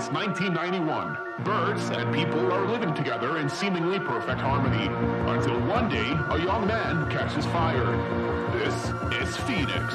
It's 1991. Birds and people are living together in seemingly perfect harmony. Until one day, a young man catches fire. This is Phoenix.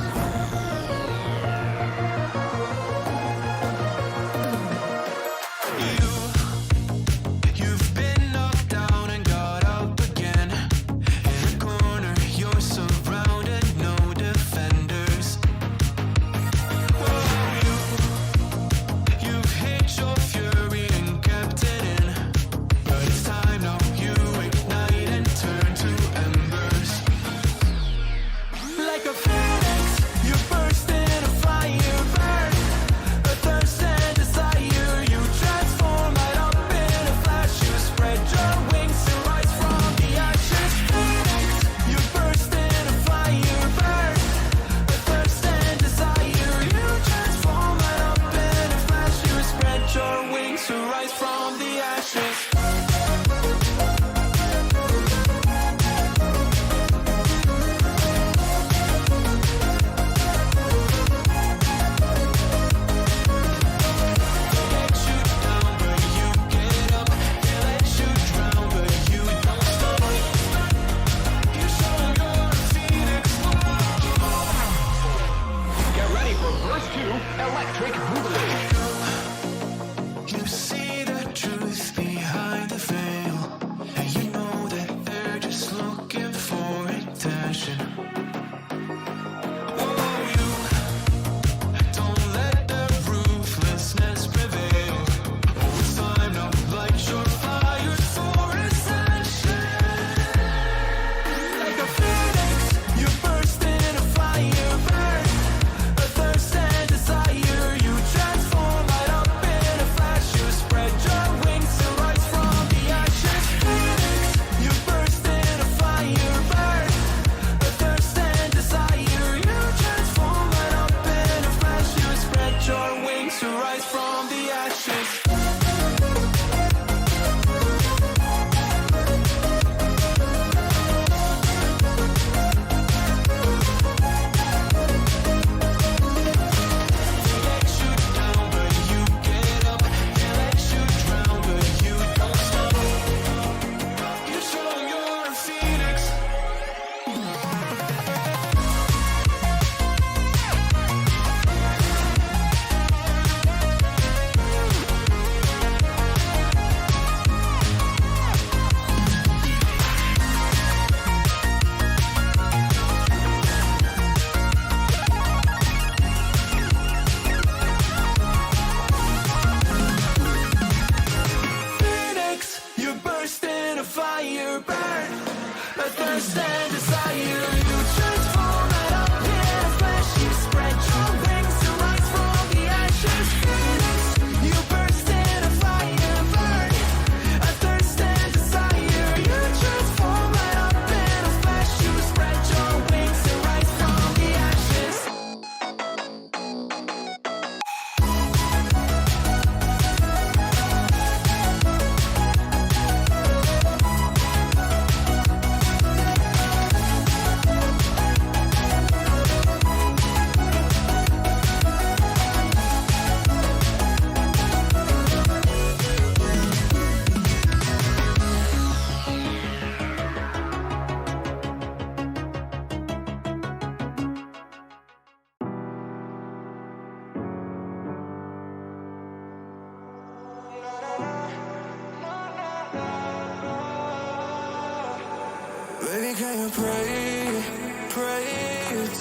Baby, can you pray, pray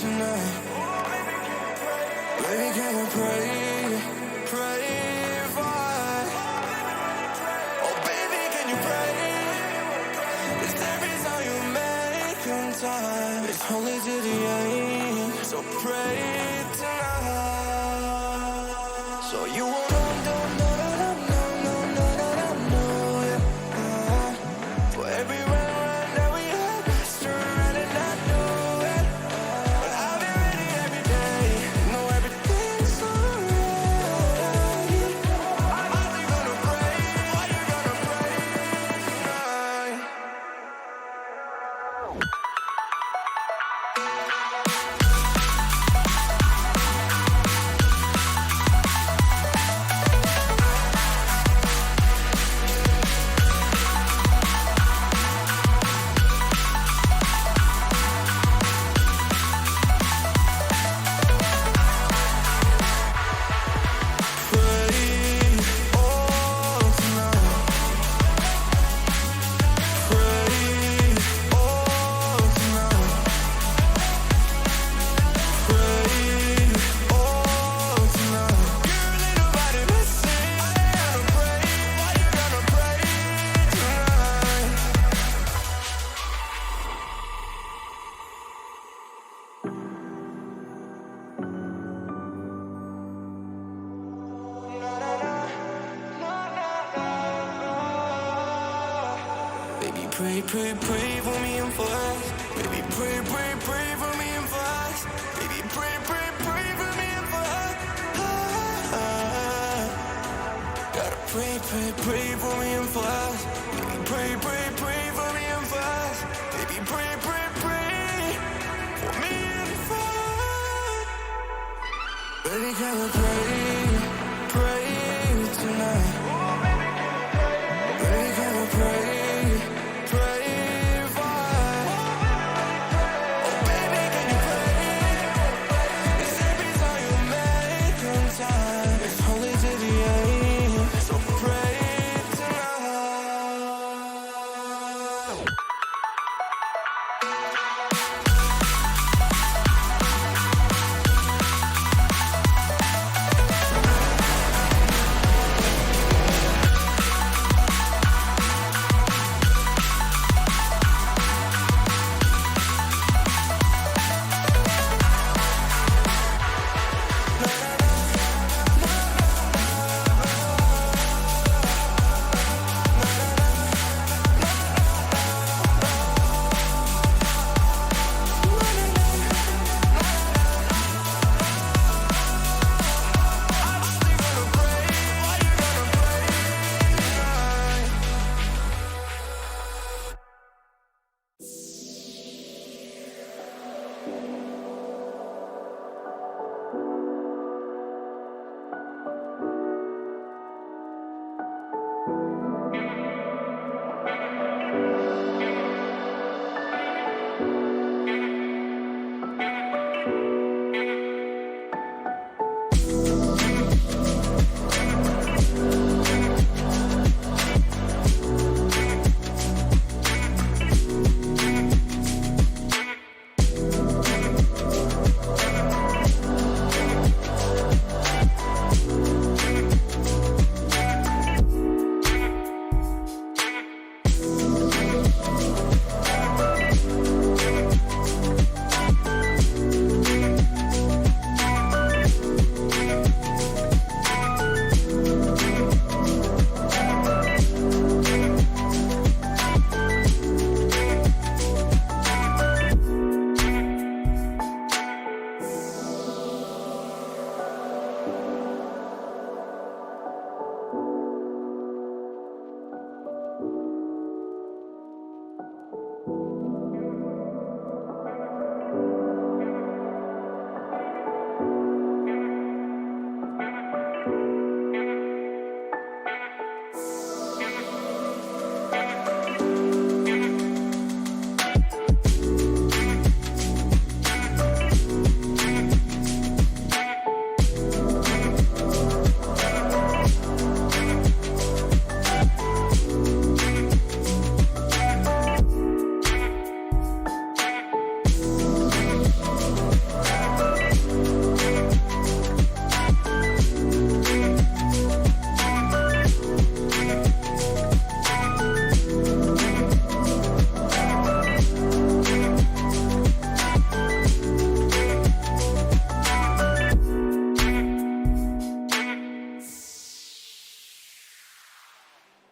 tonight? Baby, can you pray, pray for? Oh, baby, can you pray? It's every time you make on time. It's only to the end, so pray tonight. So you won't pray, pray, pray for me and for us. Baby, pray, pray, pray for me and for us. Baby, pray, pray, pray for me and for us. Gotta pray, pray, pray for me and for us. Baby, pray, pray, pray for me and for us. Baby, pray, pray, pray for me and for us. Baby, can we pray, pray tonight? Baby, can we pray, pray for us? Oh, baby, can you pray? It's every time you make on time. It's only to the end, so pray tonight.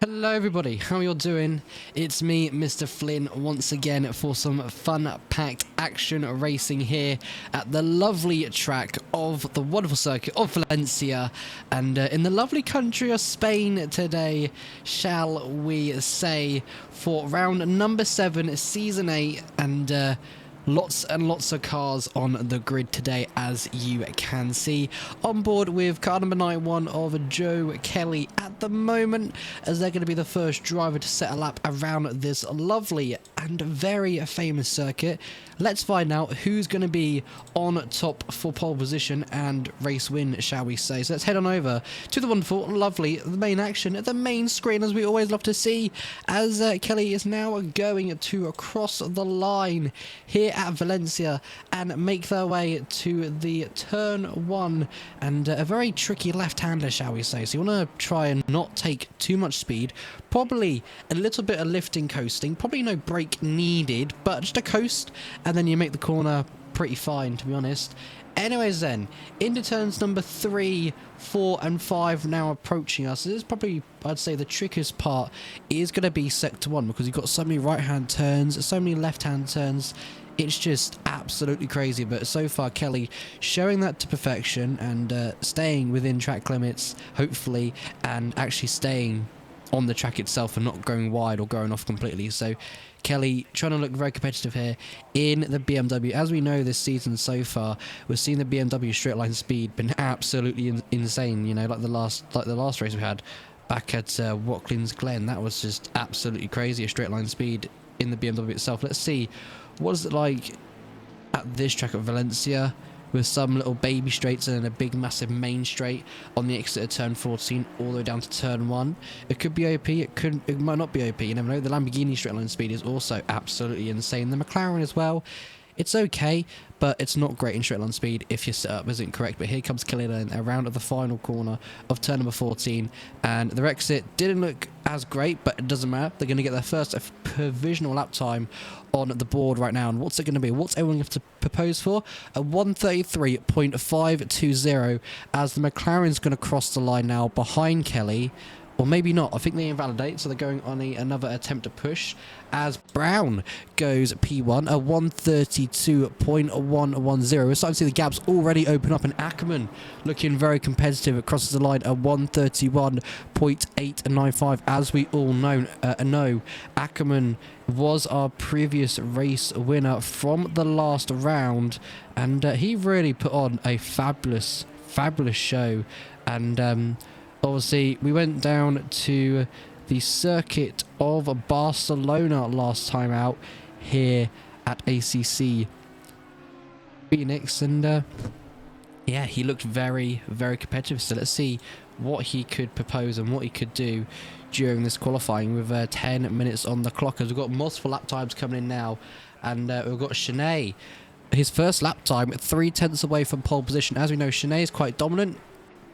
Hello everybody, how you all doing? It's me, Mr. Flynn, once again for some fun-packed action racing here at the lovely track of the wonderful circuit of Valencia, and in the lovely country of Spain today, shall we say, for round number 7, season 8, and lots and lots of cars on the grid today, as you can see. On board with car number 91 of Joe Kelly at the moment, as they're going to be the first driver to set a lap around this lovely and very famous circuit. Let's find out who's going to be on top for pole position and race win, shall we say. So let's head on over to the wonderful, lovely, the main action at the main screen, as we always love to see, as Kelly is now going to cross the line here at Valencia and make their way to the turn 1, and a very tricky left-hander, shall we say. So you want to try and not take too much speed, probably a little bit of lifting, coasting, probably no brake needed, but just a coast, and then you make the corner pretty fine, to be honest. Anyways then, into turns number 3, 4 and 5 now approaching us. This is probably, I'd say, the trickiest part is going to be sector 1, because you've got so many right-hand turns, so many left-hand turns. It's just absolutely crazy, but so far Kelly showing that to perfection and staying within track limits, hopefully, and actually staying on the track itself and not going wide or going off completely. So Kelly trying to look very competitive here in the BMW. As we know this season so far, we've seen the BMW straight line speed been absolutely insane. You know, like the last race we had back at Watkins Glen, that was just absolutely crazy, a straight line speed in the BMW itself. Let's see what is it like at this track at Valencia, with some little baby straights and then a big massive main straight on the exit of turn 14 all the way down to turn 1. It could be OP, it might not be OP, you never know. The Lamborghini straight line speed is also absolutely insane. The McLaren as well, it's okay, but it's not great in straight line speed if your setup isn't correct. But here comes Kelly around at the final corner of turn number 14, and their exit didn't look as great, but it doesn't matter. They're going to get their first provisional lap time on the board right now. And what's it going to be? What's everyone have to propose for? A 1:33.520, as the McLaren's going to cross the line now behind Kelly. Or maybe not. I think they invalidate, so they're going on another attempt to push, as Brown goes P1, a 1:32.110. We're starting to see the gaps already open up, and Ackerman looking very competitive. It crosses the line, a 1:31.895. As we all know, Ackerman was our previous race winner from the last round, and he really put on a fabulous show. And obviously, we went down to the circuit of Barcelona last time out here at ACC Phoenix, and yeah, he looked very competitive. So let's see what he could propose and what he could do during this qualifying with 10 minutes on the clock, as we've got multiple lap times coming in now. And we've got Shanae, his first lap time 3/10 away from pole position. As we know, Shanae is quite dominant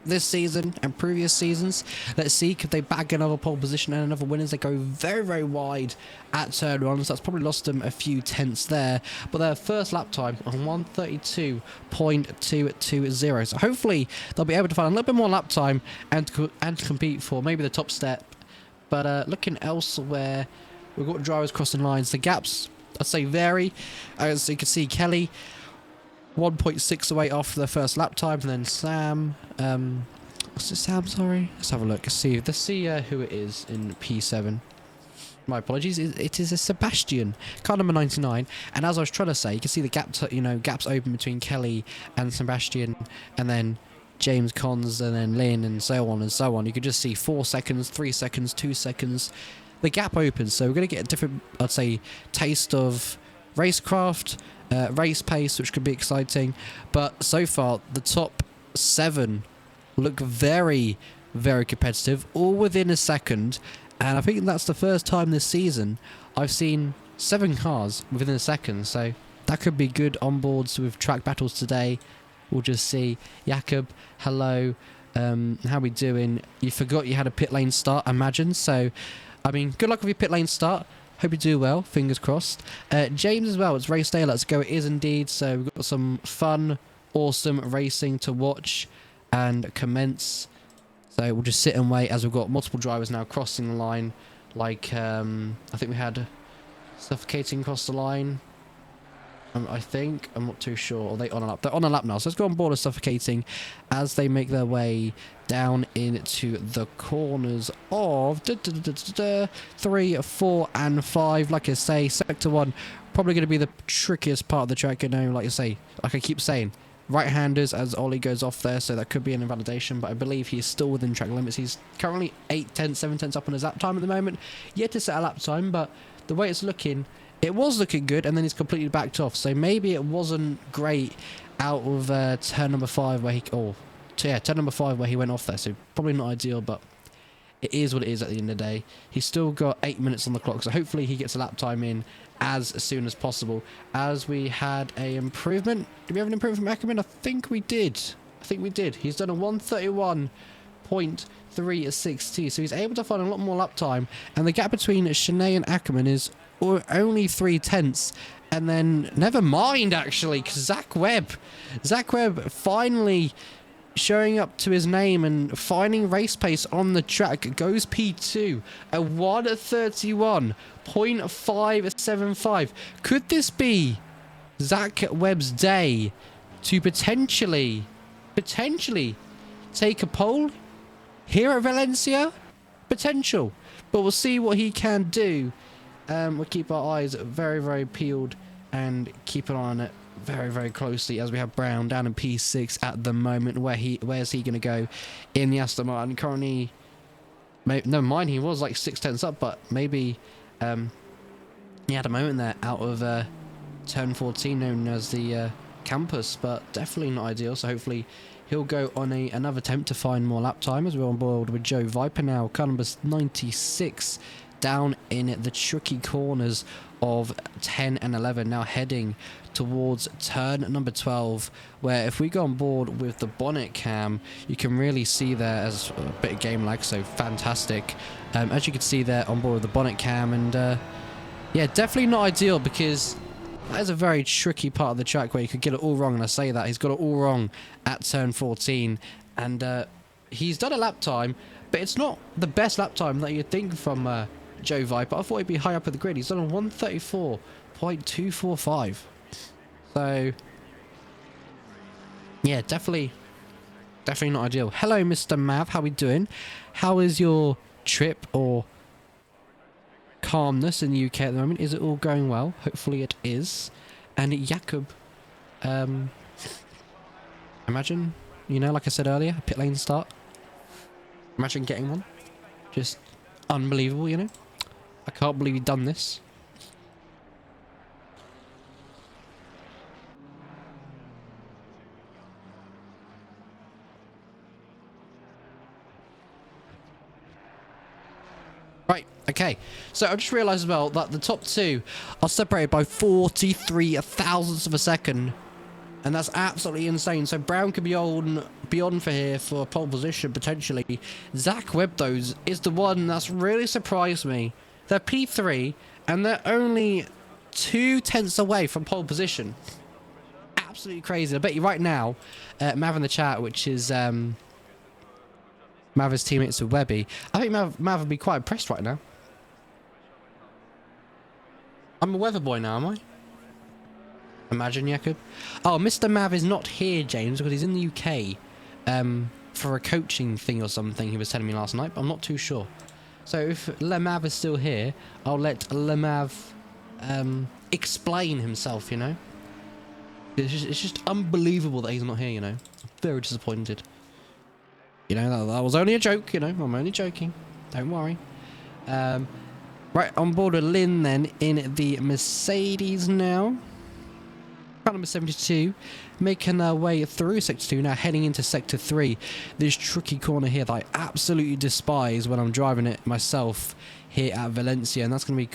this season and previous seasons. Let's see, could they bag another pole position and another win, as they go very wide at turn 1, so that's probably lost them a few tenths there. But their first lap time on 1:32.220, so hopefully they'll be able to find a little bit more lap time and compete for maybe the top step. But looking elsewhere, we've got drivers crossing lines. The gaps, I'd say, vary. As you can see, Kelly 1.6 away after their first lap time, and then Sam, what's it, Sam, sorry? Let's have a look. Let's see who it is in P7. My apologies, it is a Sebastian, car number 99. And as I was trying to say, you can see the gaps open between Kelly and Sebastian, and then James Cons, and then Lynn, and so on and so on. You can just see 4 seconds, 3 seconds, 2 seconds. The gap opens, so we're going to get a different, I'd say, taste of racecraft, race pace, which could be exciting. But so far, the top 7 look very competitive, all within a second. And I think that's the first time this season I've seen 7 cars within a second. So that could be good onboards with track battles today. We'll just see. Jakob, hello. How we doing? You forgot you had a pit lane start, imagine. So, I mean, good luck with your pit lane start. Hope you do well, fingers crossed. James as well, it's race day, let's go. It is indeed. So we've got some fun, awesome racing to watch and commence. So we'll just sit and wait, as we've got multiple drivers now crossing the line. Like, I think we had Suffocating across the line. I think, I'm not too sure. Are they on a lap? They're on a lap now. So let's go on board of Suffocating as they make their way down into the corners of 3, 4, and 5. Like I say, sector 1 probably going to be the trickiest part of the track. You know, like I keep saying, right-handers as Ollie goes off there, so that could be an invalidation. But I believe he's still within track limits. He's currently 8 tenths, 7 tenths up on his lap time at the moment. Yet to set a lap time, but the way it's looking, it was looking good, and then he's completely backed off. So maybe it wasn't great out of turn number 5 where turn number 5 where he went off there. So probably not ideal, but it is what it is at the end of the day. He's still got 8 minutes on the clock, so hopefully he gets a lap time in as soon as possible. As we had a improvement. Did we have an improvement from Ackerman? I think we did. He's done a 1:31.360, so he's able to find a lot more lap time, and the gap between Shanae and Ackerman is only 3 tenths, And then, never mind, actually, because Zach Webb finally showing up to his name and finding race pace on the track, goes P2 at 1:31.575. Could this be Zach Webb's day to potentially take a pole here at Valencia? Potential, but we'll see what he can do. We'll keep our eyes very, very peeled and keep an eye on it very, very closely as we have Brown down in P6 at the moment. Where's he going to go in the Aston Martin? Currently, never mind, he was like 6/10 up, but maybe he had a moment there out of turn 14, known as the campus, but definitely not ideal. So hopefully he'll go on another attempt to find more lap time as we're on board with Joe Viper now, car number 96, down in the tricky corners of 10 and 11, now heading towards turn number 12, where if we go on board with the bonnet cam, you can really see there as a bit of game lag, so fantastic. As you can see there on board with the bonnet cam, and yeah, definitely not ideal, because that is a very tricky part of the track where you could get it all wrong, and I say that he's got it all wrong at turn 14, and he's done a lap time, but it's not the best lap time that you'd think from Joe Viper. I thought he'd be high up at the grid. He's done a 1:34.245. So yeah, definitely not ideal. Hello, Mr. Mav. How we doing? How is your trip or calmness in the UK at the moment? Is it all going well? Hopefully it is. And Jakob, imagine, you know, like I said earlier, a pit lane start. Imagine getting one. Just unbelievable, you know. I can't believe you've done this. Right, okay. So I just realised as well that the top two are separated by 43 thousandths of a second. And that's absolutely insane. So Brown could be on for here for a pole position, potentially. Zach Webb, though, is the one that's really surprised me. They're P3, and they're only 2/10 away from pole position. Absolutely crazy. I bet you right now, Mav in the chat, which is Mav's teammates with Webby, I think Mav would be quite impressed right now. I'm a weather boy now, am I? Imagine, Jakob. Oh, Mr. Mav is not here, James, because he's in the UK for a coaching thing or something, he was telling me last night, but I'm not too sure. So if Lemav is still here, I'll let Lemav explain himself, you know? It's just unbelievable that he's not here, you know? I'm very disappointed. You know, that was only a joke, you know? I'm only joking. Don't worry. Right, on board with Lynn then in the Mercedes now. Car number 72, making their way through Sector 2, now heading into Sector 3. This tricky corner here that I absolutely despise when I'm driving it myself here at Valencia, and that's going to be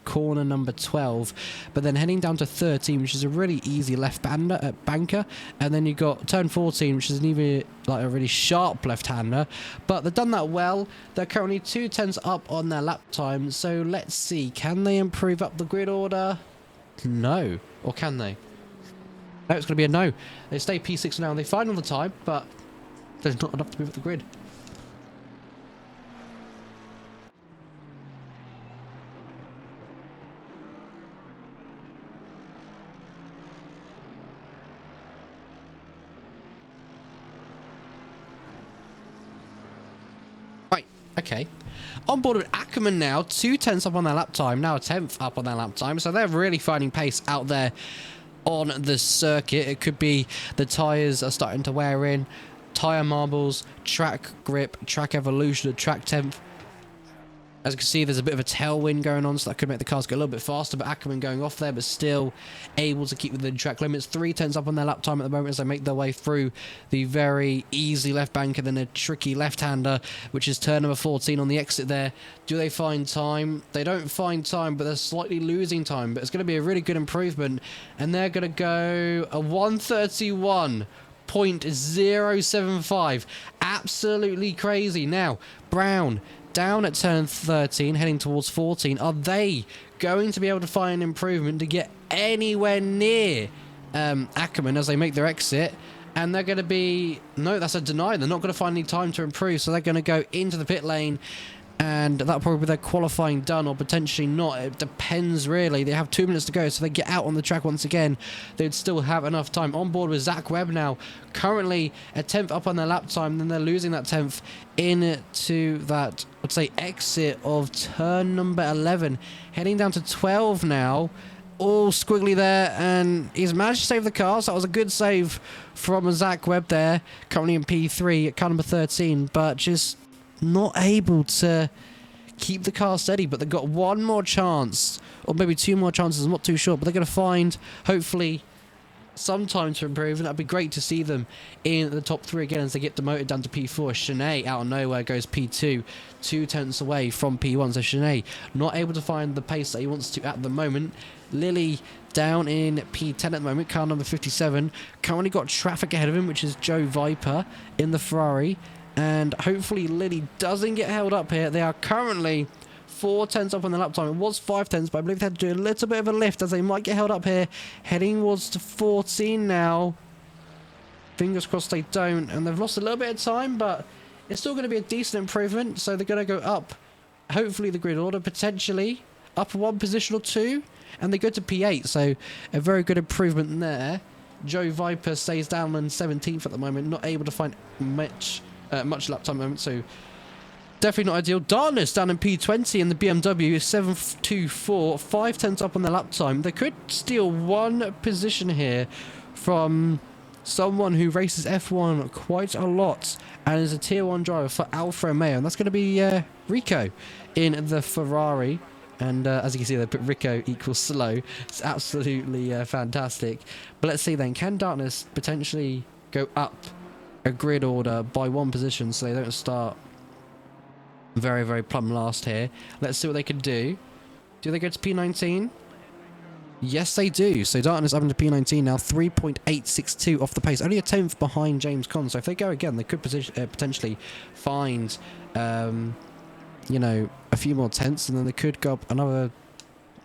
corner number 12. But then heading down to 13, which is a really easy left banker, and then you've got turn 14, which is like a really sharp left-hander. But they've done that well. They're currently 2/10 up on their lap time, so let's see. Can they improve up the grid order? No. Or can they? No, it's going to be a no. They stay P6 now, and they find all the time, but there's not enough to move up the grid. Right, okay. On board with Ackerman now, 2/10 up on their lap time, now a 10th up on their lap time, so they're really finding pace out there on the circuit. It could be the tyres are starting to wear in, tyre marbles, track grip, track evolution, track temp. As you can see, there's a bit of a tailwind going on, so that could make the cars go a little bit faster, but Ackerman going off there, but still able to keep within track limits. 3/10 up on their lap time at the moment as they make their way through the very easy left bank and then a tricky left-hander, which is turn number 14 on the exit there. Do they find time? They don't find time, but they're slightly losing time, but it's going to be a really good improvement, and they're going to go a 1:31.075. Absolutely crazy. Now, Brown down at turn 13, heading towards 14. Are they going to be able to find an improvement to get anywhere near Ackerman as they make their exit. And they're going to be... No, that's a deny. They're not going to find any time to improve. So they're going to go into the pit lane. And that'll probably be their qualifying done, or potentially not. It depends, really. They have 2 minutes to go, so they get out on the track once again. They'd still have enough time. On board with Zach Webb now. Currently a 10th up on their lap time. Then they're losing that 10th into that, I'd say, exit of turn number 11. Heading down to 12 now. All squiggly there, and he's managed to save the car, so that was a good save from Zach Webb there. Currently in P3 at car number 13, but just not able to keep the car steady. But they've got one more chance, or maybe 2 more chances, I'm not too sure, but they're going to find, hopefully, some time to improve, and that'd be great to see them in the top 3 again as they get demoted down to P4. Shanae out of nowhere goes P2, 2 tenths away from P1. So Shanae not able to find the pace that he wants to at the moment. Lily down in P10 at the moment, car number 57. Currently got traffic ahead of him, which is Joe Viper in the Ferrari. And hopefully Lily doesn't get held up here. They are currently 4 tenths up on the lap time. It was 5 tenths, but I believe they had to do a little bit of a lift as they might get held up here. Heading towards to 14 now. Fingers crossed they don't. And they've lost a little bit of time, but it's still going to be a decent improvement. So they're going to go up, hopefully, the grid order, potentially up 1 position or 2. And they go to P8, so a very good improvement there. Joe Viper stays down in 17th at the moment, not able to find much lap time moment, so definitely not ideal. Darkness down in P20 in the BMW is 7.24, 5 tenths up on their lap time. They could steal 1 position here from someone who races F1 quite a lot and is a tier 1 driver for Alfa Romeo, and that's going to be Rico in the Ferrari. And as you can see, they put Rico equals slow. It's absolutely fantastic. But let's see then, can Darkness potentially go up a grid order by 1 position so they don't start very, very plumb last here? Let's see what they can do. Do they go to P19? Yes, they do. So Darkness up into P19 now, 3.862 off the pace. Only a 10th behind James Conn. So if they go again, they could potentially find... you know, a few more tenths, and then they could go up another,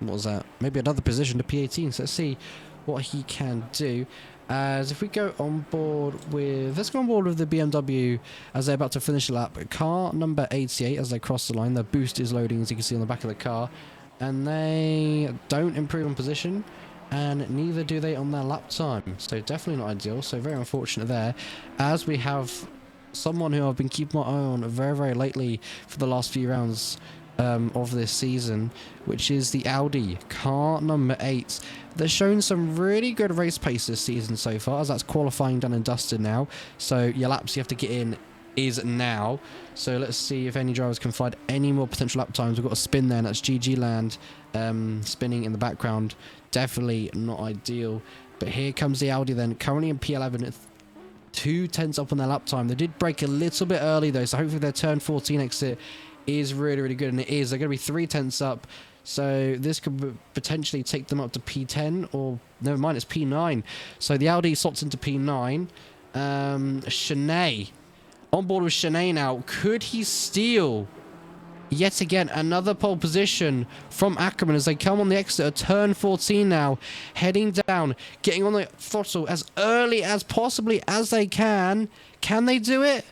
what was that, maybe another position to P18. So let's see what he can do. As if we go on board with, let's go on board with the BMW as they're about to finish the lap. Car number 88 as they cross the line. Their boost is loading, as you can see on the back of the car, and they don't improve on position, and neither do they on their lap time. So definitely not ideal. So very unfortunate there, as we have someone who I've been keeping my eye on very, very lately for the last few rounds of this season, which is the Audi, car number 8. They're showing some really good race pace this season so far, as that's qualifying done and dusted now. So your laps you have to get in is now. So let's see if any drivers can find any more potential lap times. We've got a spin there, and that's GG Land spinning in the background. Definitely not ideal. But here comes the Audi then, currently in P11 at 2 tenths up on their lap time. They did break a little bit early though, so hopefully their turn 14 exit is really, really good, and it is. They're going to be 3 tenths up, so this could potentially take them up to P10, or never mind, it's P9. So the Audi slots into P9. Shanae on board with Shanae now. Could he steal yet again another pole position from Ackerman as they come on the exit of turn 14 now, heading down, getting on the throttle as early as possibly as they can? Can they do it?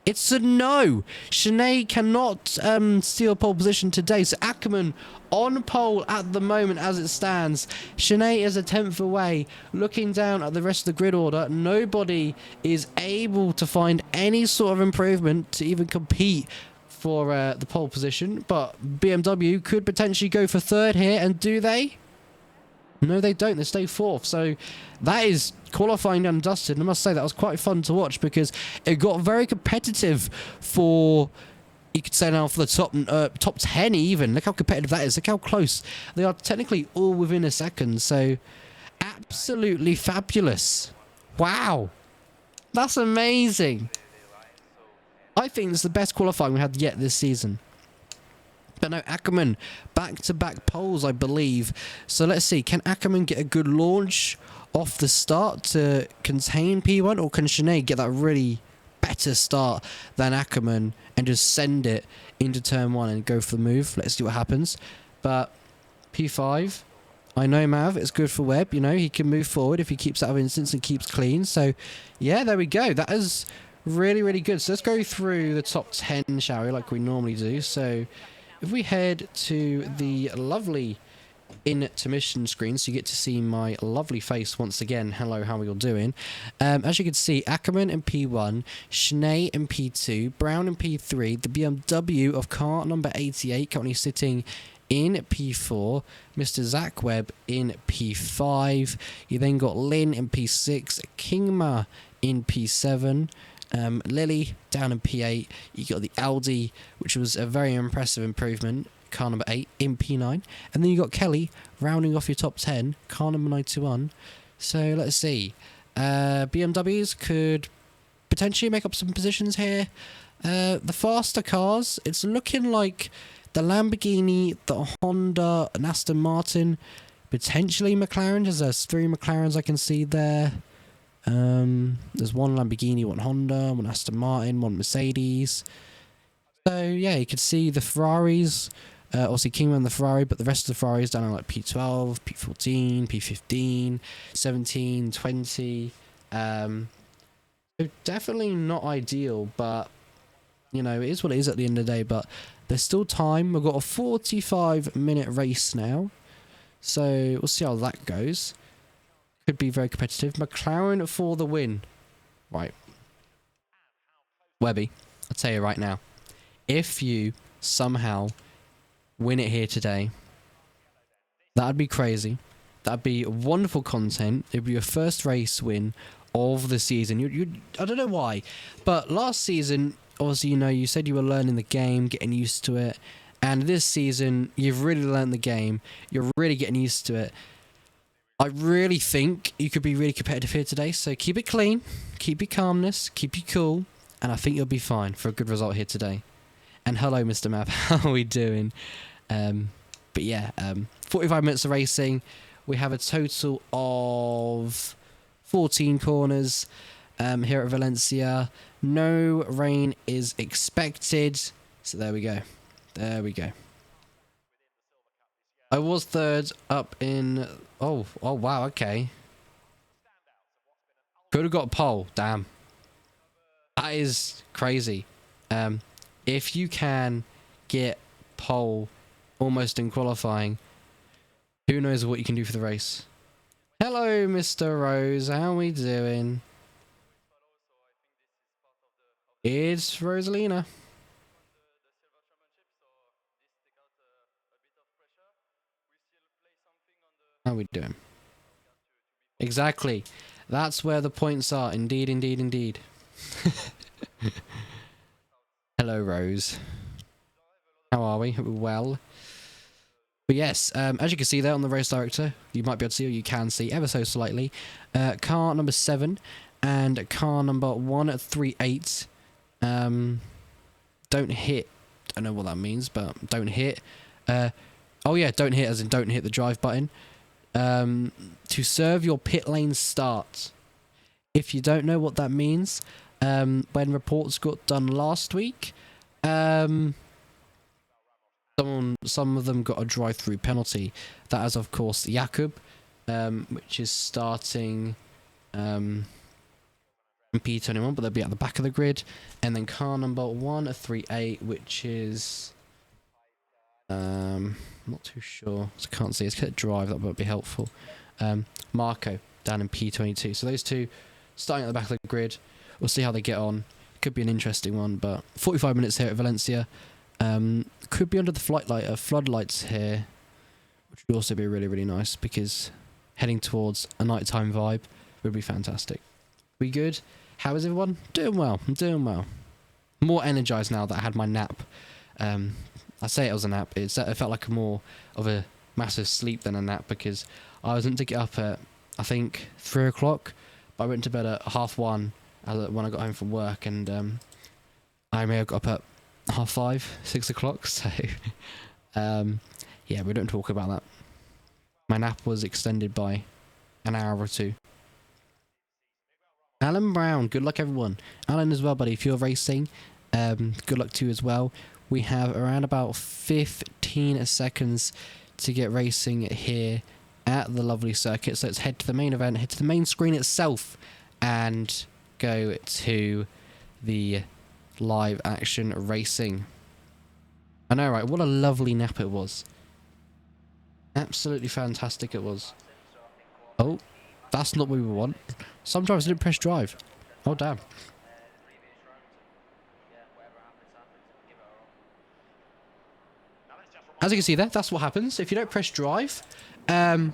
It's a no. Shanae cannot steal pole position today. So Ackerman on pole at the moment as it stands. Shanae is a 10th away. Looking down at the rest of the grid order, nobody is able to find any sort of improvement to even compete for the pole position. But BMW could potentially go for 3rd here, and do they? No, they don't. They stay 4th. So that is qualifying done and dusted. And I must say that was quite fun to watch, because it got very competitive for, you could say now, for the top 10 even. Look how competitive that is. Look how close. They are technically all within a second. So absolutely fabulous. Wow. That's amazing. I think it's the best qualifying we had yet this season. But no, Ackerman, back-to-back poles, I believe. So let's see, can Ackerman get a good launch off the start to contain P1, or can Shanae get that really better start than Ackerman and just send it into turn 1 and go for the move? Let's see what happens. But P5, I know, Mav, it's good for Webb. You know, he can move forward if he keeps out of instance and keeps clean. So, yeah, there we go. That is really, really good. So let's go through the top 10, shall we, like we normally do. So if we head to the lovely intermission screen, so you get to see my lovely face once again. Hello, how are you all doing? As you can see, Ackerman in P1, Schnee in P2, Brown in P3, the BMW of car number 88 currently sitting in P4, Mr. Zach Webb in P5. You then got Lynn in P6, Kingma in P7, Lily down in P8. You got the Audi, which was a very impressive improvement, car number 8 in P9. And then you got Kelly rounding off your top 10, car number 91. So let's see. BMWs could potentially make up some positions here. The faster cars, it's looking like the Lamborghini, the Honda, and Aston Martin, potentially McLaren, as there's 3 McLarens I can see there. There's 1 Lamborghini, 1 Honda, 1 Aston Martin, 1 Mercedes. So yeah, you could see the Ferraris, obviously Kingman the Ferrari, but the rest of the Ferraris down in like P12, P14, P15, 17, 20. So definitely not ideal, but you know, it is what it is at the end of the day. But there's still time. We've got a 45-minute race now, so we'll see how that goes. Could be very competitive. McLaren for the win. Right. Webby, I'll tell you right now, if you somehow win it here today, that'd be crazy. That'd be wonderful content. It'd be your first race win of the season. I don't know why, but last season, obviously, you know, you said you were learning the game, getting used to it, and this season you've really learned the game. You're really getting used to it. I really think you could be really competitive here today, so keep it clean, keep your calmness, keep you cool, and I think you'll be fine for a good result here today. And hello, Mr. Map, how are we doing? But yeah, 45 minutes of racing. We have a total of 14 corners here at Valencia. No rain is expected, so there we go. There we go. I was third up in... Oh, wow, okay. Could have got a pole, damn. That is crazy. If you can get pole almost in qualifying, who knows what you can do for the race. Hello, Mr. Rose, how are we doing? It's Rosalina. How are we doing? Exactly. That's where the points are. Indeed, indeed, indeed. Hello, Rose. How are we? Well. But yes, as you can see there on the race director, you might be able to see, or you can see ever so slightly, car number 7 and car number 138 don't hit. Don't know what that means, but don't hit. Oh yeah, don't hit as in don't hit the drive button. To serve your pit lane start. If you don't know what that means, when reports got done last week, some of them got a drive-through penalty. That is, of course, Jakub, which is starting in P21, but they'll be at the back of the grid. And then car number 138, which is... not too sure, so I can't see. Let's get drive, that might be helpful. Marco down in P22. So those two starting at the back of the grid. We'll see how they get on. Could be an interesting one, but 45 minutes here at Valencia. Could be under the floodlights here, which would also be really, really nice, because heading towards a nighttime vibe would be fantastic. We good? How is everyone? Doing well. I'm doing well. More energized now that I had my nap. I say it was a nap. It felt like more of a massive sleep than a nap, because I was meant to get up at, I think, 3 o'clock. But I went to bed at 1:30 when I got home from work, and I may have got up at 5:30, 6 o'clock. So, yeah, we don't talk about that. My nap was extended by an hour or 2. Alan Brown, good luck everyone. Alan as well, buddy. If you're racing, good luck to you as well. We have around about 15 seconds to get racing here at the lovely circuit. So let's head to the main event, head to the main screen itself, and go to the live action racing. I know, right? What a lovely nap it was. Absolutely fantastic it was. Oh, that's not what we want. Some drivers didn't press drive. Oh, damn. As you can see there, that's what happens. If you don't press drive, that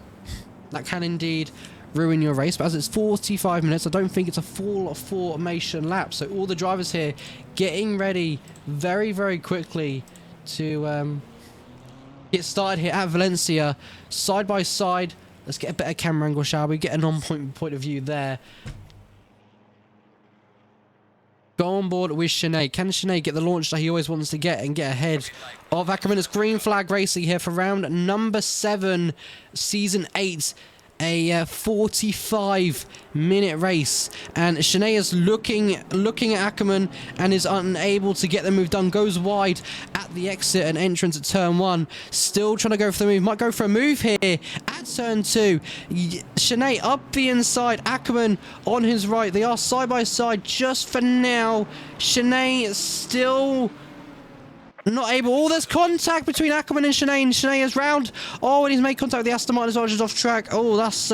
can indeed ruin your race. But as it's 45 minutes, I don't think it's a full formation lap. So all the drivers here getting ready very, very quickly to get started here at Valencia. Side by side. Let's get a better camera angle, shall we? Get an on-point of view there. Go on board with Sinead. Can Sinead get the launch that he always wants to get and get ahead of Ackerman? It's green flag racing here for round number 7, season 8. A 45-minute race, and Sinead is looking at Ackerman and is unable to get the move done. Goes wide at the exit and entrance at turn 1. Still trying to go for the move. Might go for a move here at turn 2. Sinead up the inside. Ackerman on his right. They are side by side just for now. Sinead still not able. Oh, there's contact between Ackerman and Sinead. Sinead is round. Oh, and he's made contact with the Aston Martin as well, just off track. Oh, that's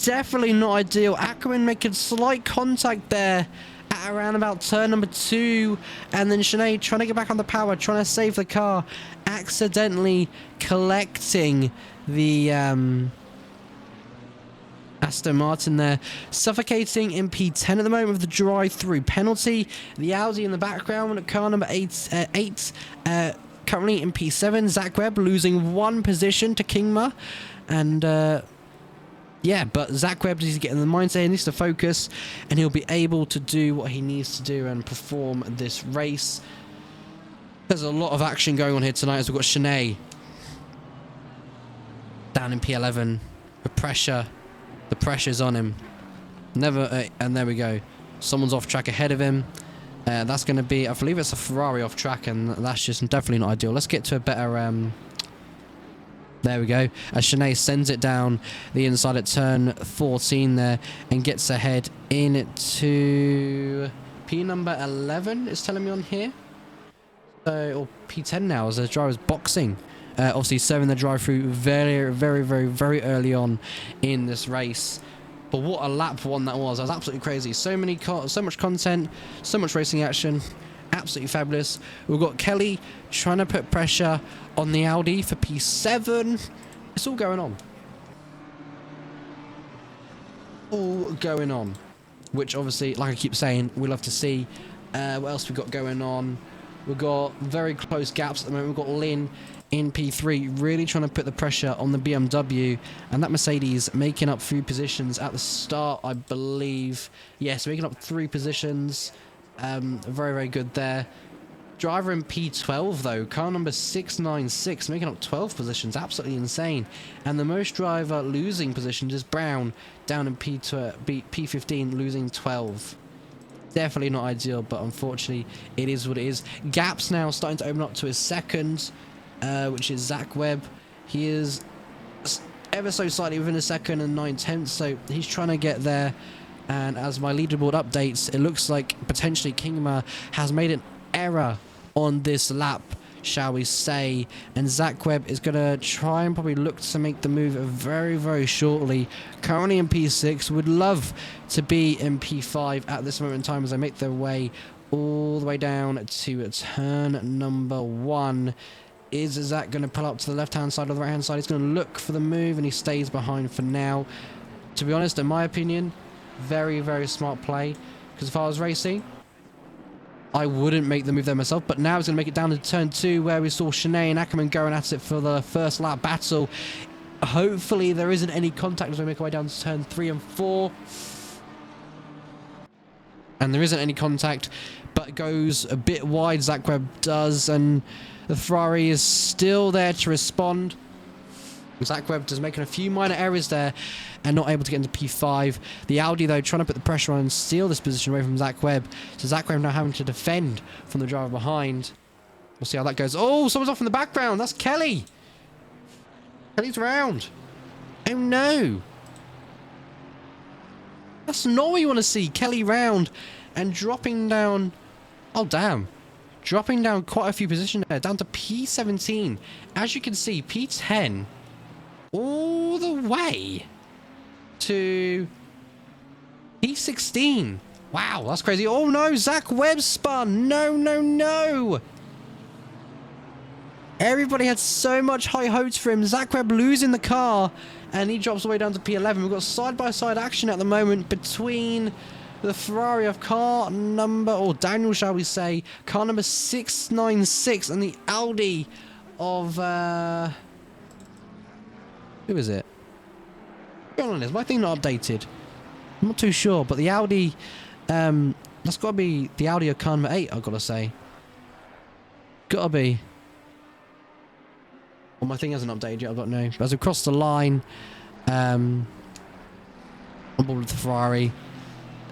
definitely not ideal. Ackerman making slight contact there at around about turn number 2. And then Sinead trying to get back on the power, trying to save the car. Accidentally collecting the Aston Martin there, suffocating in P10 at the moment with the drive-through penalty. The Audi in the background, car number 8, currently in P7. Zach Webb losing 1 position to Kingma, and yeah, but Zach Webb is getting the mindset, he needs to focus, and he'll be able to do what he needs to do and perform this race. There's a lot of action going on here tonight as we've got Sinead down in P11 with pressure. The pressure's on him. Never, and there we go. Someone's off track ahead of him. That's going to be, I believe it's a Ferrari off track, and that's just definitely not ideal. Let's get to a better, there we go. As Sinead sends it down the inside at turn 14 there, and gets ahead into P number 11, it's telling me on here. Or P10 now, as the driver's boxing. Obviously serving the drive-through very, very, very, very early on in this race. But what a lap one that was. That was absolutely crazy. So much content, so much racing action. Absolutely fabulous. We've got Kelly trying to put pressure on the Audi for P7. It's all going on. All going on. Which obviously, like I keep saying, we love to see. What else we got going on? We've got very close gaps at the moment. We've got Lynn in P3, really trying to put the pressure on the BMW, and that Mercedes making up 3 positions at the start, I believe. Yes, making up 3 positions. Very, very good there. Driver in P12 though, car number 696, making up 12 positions, absolutely insane. And the most driver losing positions is Brown, down in P15, losing 12. Definitely not ideal, but unfortunately it is what it is. Gaps now starting to open up to his second, which is Zach Webb. He is ever so slightly within a second and 9/10, so he's trying to get there. And as my leaderboard updates, it looks like potentially Kingma has made an error on this lap, shall we say. And Zach Webb is going to try and probably look to make the move very, very shortly. Currently in P6, would love to be in P5 at this moment in time as they make their way all the way down to turn number 1. Is Zach going to pull up to the left-hand side or the right-hand side? He's going to look for the move, and he stays behind for now. To be honest, in my opinion, very, very smart play. Because if I was racing, I wouldn't make the move there myself. But now he's going to make it down to turn 2, where we saw Sinead and Ackerman going at it for the first lap battle. Hopefully there isn't any contact as we make our way down to turn 3 and 4. And there isn't any contact, but it goes a bit wide, Zach Webb does, and the Ferrari is still there to respond. Zach Webb just making a few minor errors there and not able to get into P5. The Audi, though, trying to put the pressure on and steal this position away from Zach Webb. So Zach Webb now having to defend from the driver behind. We'll see how that goes. Oh, someone's off in the background. That's Kelly. Kelly's round. Oh no! That's not what you want to see. Kelly round and dropping down. Oh damn. Dropping down quite a few positions there. Down to P17. As you can see, P10 all the way to P16. Wow, that's crazy. Oh no, Zach Webb spun. No, no, no. Everybody had so much high hopes for him. Zach Webb losing the car, and he drops all the way down to P11. We've got side-by-side action at the moment between the Ferrari of car number, or Daniel, shall we say, car number 696, and the Audi of, who is it? Be honest, my thing not updated. I'm not too sure, but the Audi, that's got to be the Audi of car number 8, I've got to say. Got to be. Well, my thing hasn't updated yet, I don't know. As we cross the line, on board with the Ferrari.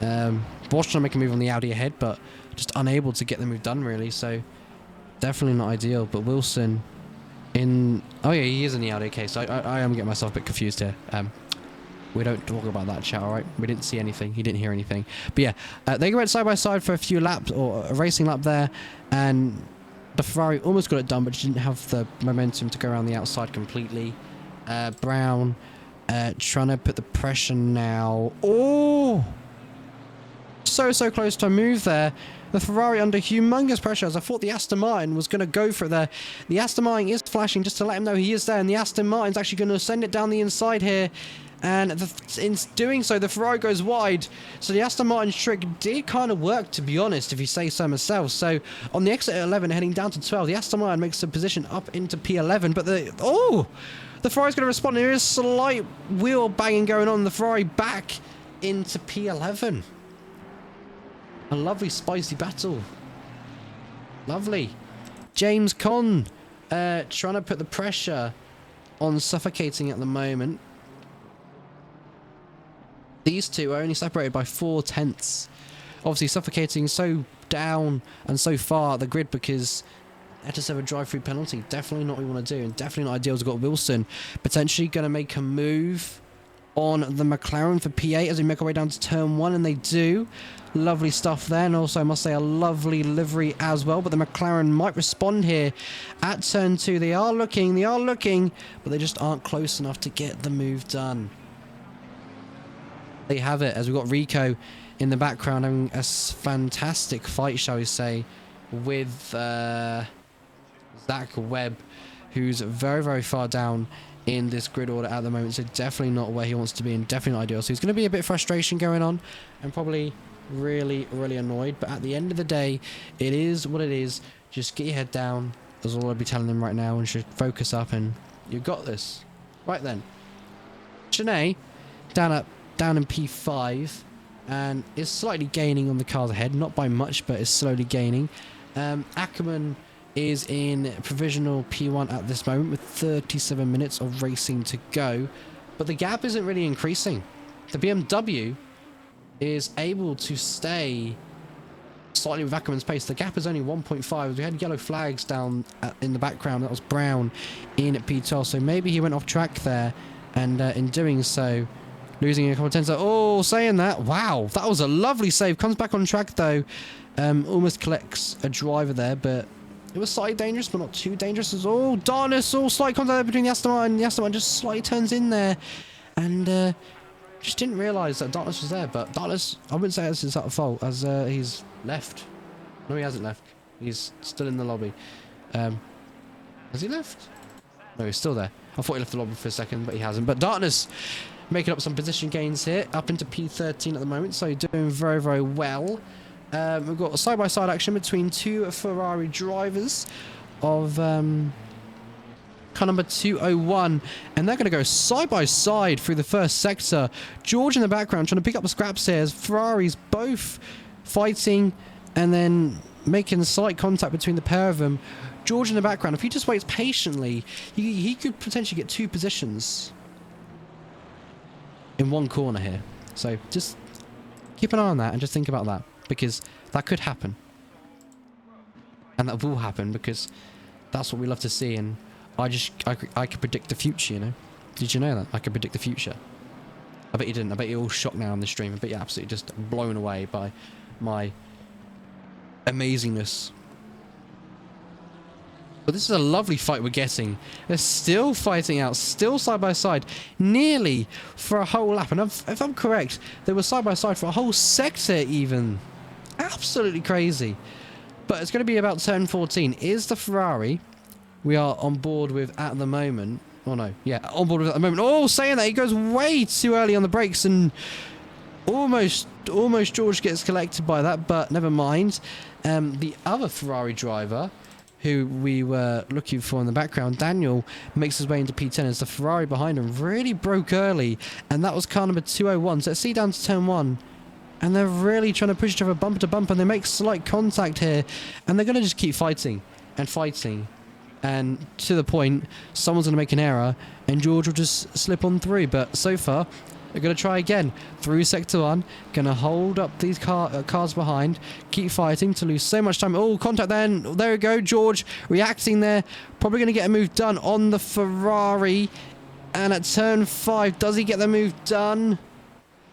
Bosch trying to make a move on the Audi ahead, but just unable to get the move done, really. So, definitely not ideal. But Wilson in... Oh, yeah, he is in the Audi. Okay, so I am getting myself a bit confused here. We don't talk about that, chat, all right? We didn't see anything. He didn't hear anything. But, yeah, they went side by side for a few laps, or a racing lap there, and... The Ferrari almost got it done, but didn't have the momentum to go around the outside completely. Brown trying to put the pressure now. Oh! So close to a move there. The Ferrari under humongous pressure, as I thought the Aston Martin was going to go for it there. The Aston Martin is flashing just to let him know he is there, and the Aston Martin's actually going to send it down the inside here. And in doing so, the Ferrari goes wide. So the Aston Martin trick did kind of work, to be honest, if you say so myself. So on the exit at 11, heading down to 12, the Aston Martin makes the position up into P11. But the Ferrari's going to respond. There is slight wheel banging going on. The Ferrari back into P11. A lovely spicy battle. Lovely. James Conn trying to put the pressure on suffocating at the moment. These two are only separated by 4/10. Obviously, suffocating so down and so far at the grid because had to serve a drive-through penalty. Definitely not what we want to do, and definitely not ideal. We've got Wilson potentially going to make a move on the McLaren for P8 as we make our way down to turn 1, and they do. Lovely stuff there, and also I must say a lovely livery as well. But the McLaren might respond here at turn 2. They are looking, but they just aren't close enough to get the move done. They have it, as we've got Rico in the background having a fantastic fight, shall we say, with Zach Webb, who's very, very far down in this grid order at the moment, so definitely not where he wants to be and definitely not ideal. So he's going to be a bit of frustration going on and probably really, really annoyed, but at the end of the day, it is what it is. Just get your head down, is all I'd be telling him right now, and should focus up, and you got this. Right then, Shanae down in P5 and is slightly gaining on the cars ahead, not by much, but is slowly gaining. Ackerman is in provisional P1 at this moment with 37 minutes of racing to go, but the gap isn't really increasing. The BMW is able to stay slightly with Ackerman's pace. The gap is only 1.5. We had yellow flags down in the background. That was Brown in at P12, so maybe he went off track there, and in doing so, losing a couple of tenths. Oh, saying that, wow, that was a lovely save. Comes back on track though. Almost collects a driver there, but it was slightly dangerous, but not too dangerous as all. Darkness, all slight contact between the Aston Martin. The Aston Martin just slightly turns in there, and just didn't realise that Darkness was there. But Darkness, I wouldn't say it's his fault, as he's left. No, he hasn't left. He's still in the lobby. Has he left? No, he's still there. I thought he left the lobby for a second, but he hasn't. But Darkness making up some position gains here, up into P13 at the moment, so doing very, very well. We've got side-by-side action between two Ferrari drivers of car number 201, and they're going to go side-by-side through the first sector. George in the background trying to pick up the scraps here as Ferraris both fighting and then making slight contact between the pair of them. George in the background, if he just waits patiently, he could potentially get 2 positions in one corner here. So just keep an eye on that and just think about that, because that could happen. And that will happen, because that's what we love to see, and I could predict the future, you know. Did you know that? I could predict the future. I bet you didn't. I bet you're all shocked now on the stream. I bet you're absolutely just blown away by my amazingness. But this is a lovely fight we're getting. They're still fighting out, still side by side, nearly for a whole lap. And if I'm correct, they were side by side for a whole sector even. Absolutely crazy. But it's going to be about turn 14. Is the Ferrari we are on board with at the moment? Oh no, yeah, on board with at the moment. Oh, saying that, he goes way too early on the brakes and almost George gets collected by that, but never mind. The other Ferrari driver who we were looking for in the background, Daniel, makes his way into P10 as the Ferrari behind him really broke early, and that was car number 201. So let's see down to turn 1. And they're really trying to push each other bumper to bumper, and they make slight contact here, and they're going to just keep fighting and fighting. And to the point, someone's going to make an error, and George will just slip on through. But so far, they're going to try again through sector 1. Going to hold up these cars behind. Keep fighting to lose so much time. Oh, contact then. There we go. George reacting there. Probably going to get a move done on the Ferrari. And at turn 5, does he get the move done?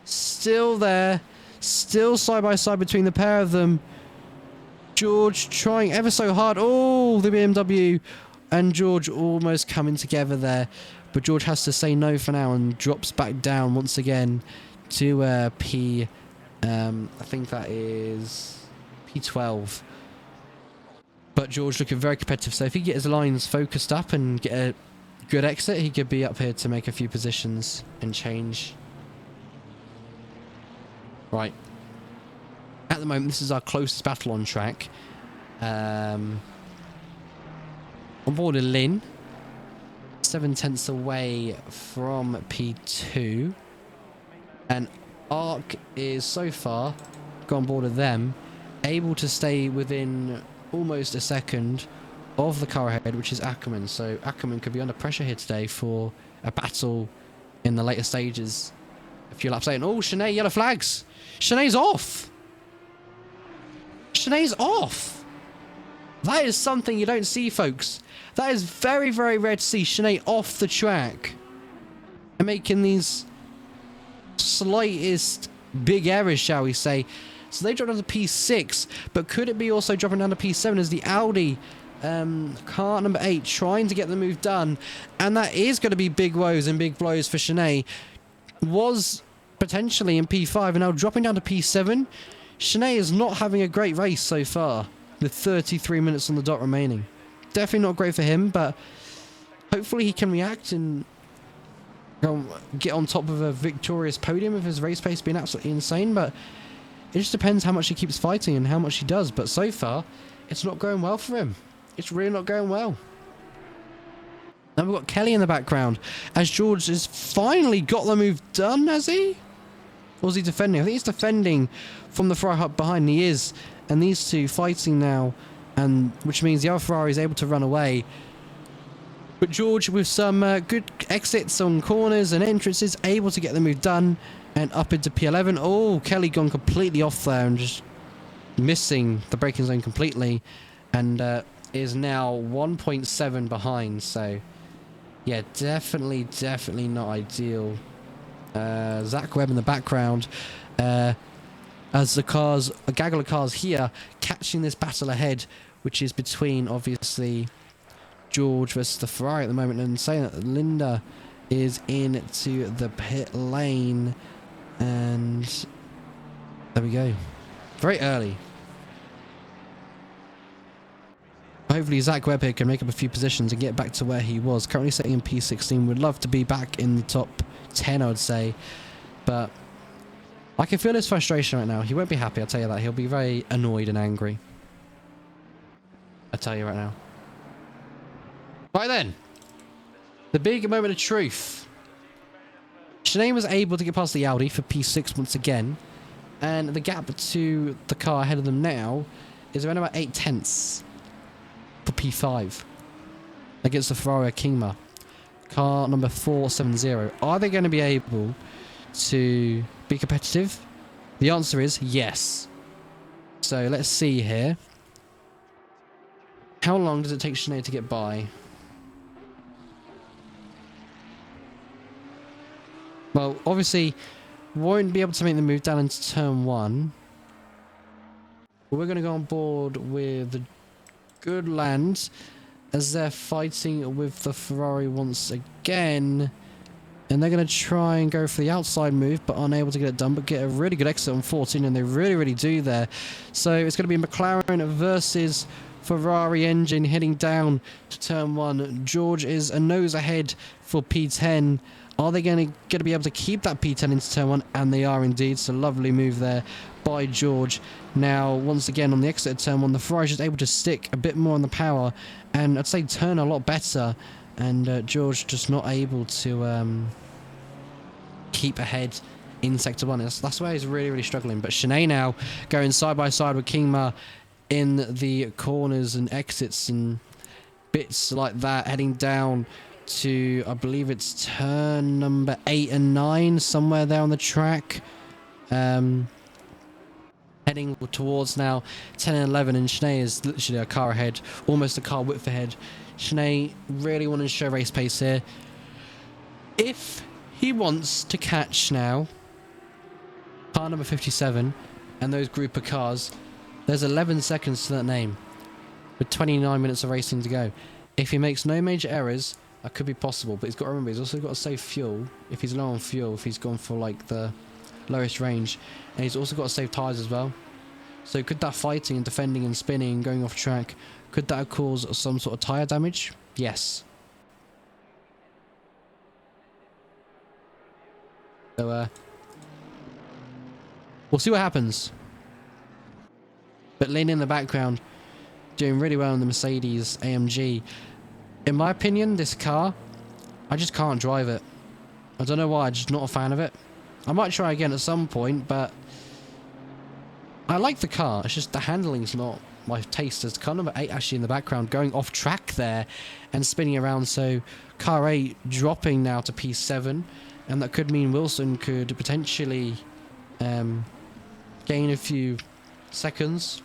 Still there. Still side by side between the pair of them. George trying ever so hard. Oh, the BMW and George almost coming together there. But George has to say no for now and drops back down once again to P... I think that is P12. But George looking very competitive. So if he get his lines focused up and get a good exit, he could be up here to make a few positions and change. Right. At the moment, this is our closest battle on track. On board of Lynn. 7/10 away from P2. And Ark is so far, got on board of them, able to stay within almost a second of the car ahead, which is Ackerman. So Ackerman could be under pressure here today for a battle in the later stages. A few laps later. Oh, Shanae, yellow flags! Shanae's off! Shanae's off! That is something you don't see, folks. That is very, very rare to see Shanae off the track. And making these slightest big errors, shall we say. So they dropped down to P6. But could it be also dropping down to P7 as the Audi car number 8 trying to get the move done? And that is going to be big woes and big blows for Shanae. Was potentially in P5 and now dropping down to P7. Shanae is not having a great race so far, with 33 minutes on the dot remaining. Definitely not great for him, but hopefully he can react and get on top of a victorious podium with his race pace being absolutely insane. But it just depends how much he keeps fighting and how much he does. But so far, it's not going well for him. It's really not going well. Now we've got Kelly in the background, as George has finally got the move done, has he? Or is he defending? I think he's defending from the Ferrari hub behind. He is. And these two fighting now, and which means the other Ferrari is able to run away. But George, with some good exits on corners and entrances, able to get the move done and up into P11. Oh, Kelly gone completely off there and just missing the braking zone completely, and is now 1.7 behind. So, yeah, definitely not ideal. Zach Webb in the background. As the cars, a gaggle of cars here, catching this battle ahead, which is between, obviously, George versus the Ferrari at the moment, and saying that Linda is into the pit lane, and there we go. Very early. Hopefully Zach Webb here can make up a few positions and get back to where he was. Currently sitting in P16. Would love to be back in the top 10, I would say, but I can feel his frustration right now. He won't be happy, I'll tell you that. He'll be very annoyed and angry. I tell you right now. Right then. The big moment of truth. Shanae was able to get past the Audi for P6 once again. And the gap to the car ahead of them now is around about 8/10 for P5. Against the Ferrari Kingma. Car number 470. Are they going to be able to be competitive? The answer is yes. So let's see here. How long does it take Shanae to get by? Well, obviously, won't be able to make the move down into turn 1. But we're going to go on board with Good Land as they're fighting with the Ferrari once again. And they're going to try and go for the outside move, but unable to get it done, but get a really good exit on 14, and they really do there. So it's going to be McLaren versus Ferrari engine heading down to turn 1. George is a nose ahead for P10. Are they going to be able to keep that P10 into turn 1? And they are indeed. So lovely move there by George. Now, once again, on the exit of turn 1, the Ferrari is just able to stick a bit more on the power, and I'd say turn a lot better. And George just not able to keep ahead in Sector 1. That's where he's really struggling. But Shanae now going side by side with Kingma in the corners and exits and bits like that, heading down to, I believe it's turn number 8 and 9, somewhere there on the track. Heading towards now 10 and 11, and Shanae is literally a car ahead, almost a car width ahead. Shanae really wanting to show race pace here. If he wants to catch now car number 57 and those group of cars, there's 11 seconds to that name with 29 minutes of racing to go. If he makes no major errors, that could be possible, but he's got to remember he's also got to save fuel if he's low on fuel, if he's gone for like the lowest range, and he's also got to save tyres as well. So could that fighting and defending and spinning and going off track, could that cause some sort of tyre damage? Yes. So we'll see what happens. But Lynn in the background doing really well in the Mercedes AMG. In my opinion, this car, I just can't drive it. I don't know why, I'm just not a fan of it. I might try again at some point, but I like the car. It's just the handling's not my taste. There's car number 8 actually in the background going off track there and spinning around. So car 8 dropping now to P7, and that could mean Wilson could potentially gain a few seconds.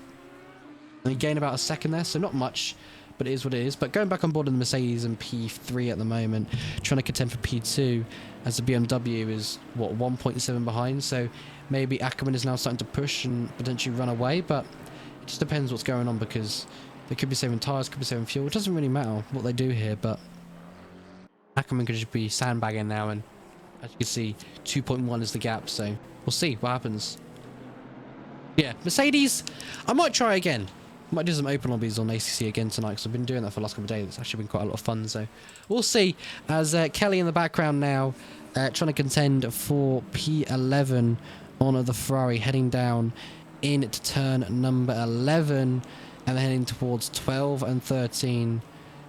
And gain about a second there, so not much, but it is what it is. But going back on board in the Mercedes and P3 at the moment, trying to contend for P2, as the BMW is, what, 1.7 behind. So maybe Ackerman is now starting to push and potentially run away, but it just depends what's going on, because they could be saving tyres, could be saving fuel. It doesn't really matter what they do here, but Ackerman could just be sandbagging now, and as you can see, 2.1 is the gap, so we'll see what happens. Yeah, Mercedes, I might try again. Might do some open lobbies on ACC again tonight, because I've been doing that for the last couple of days. It's actually been quite a lot of fun, so we'll see. As Kelly in the background now, trying to contend for P11 on the Ferrari, heading down into turn number 11, and then heading towards 12 and 13.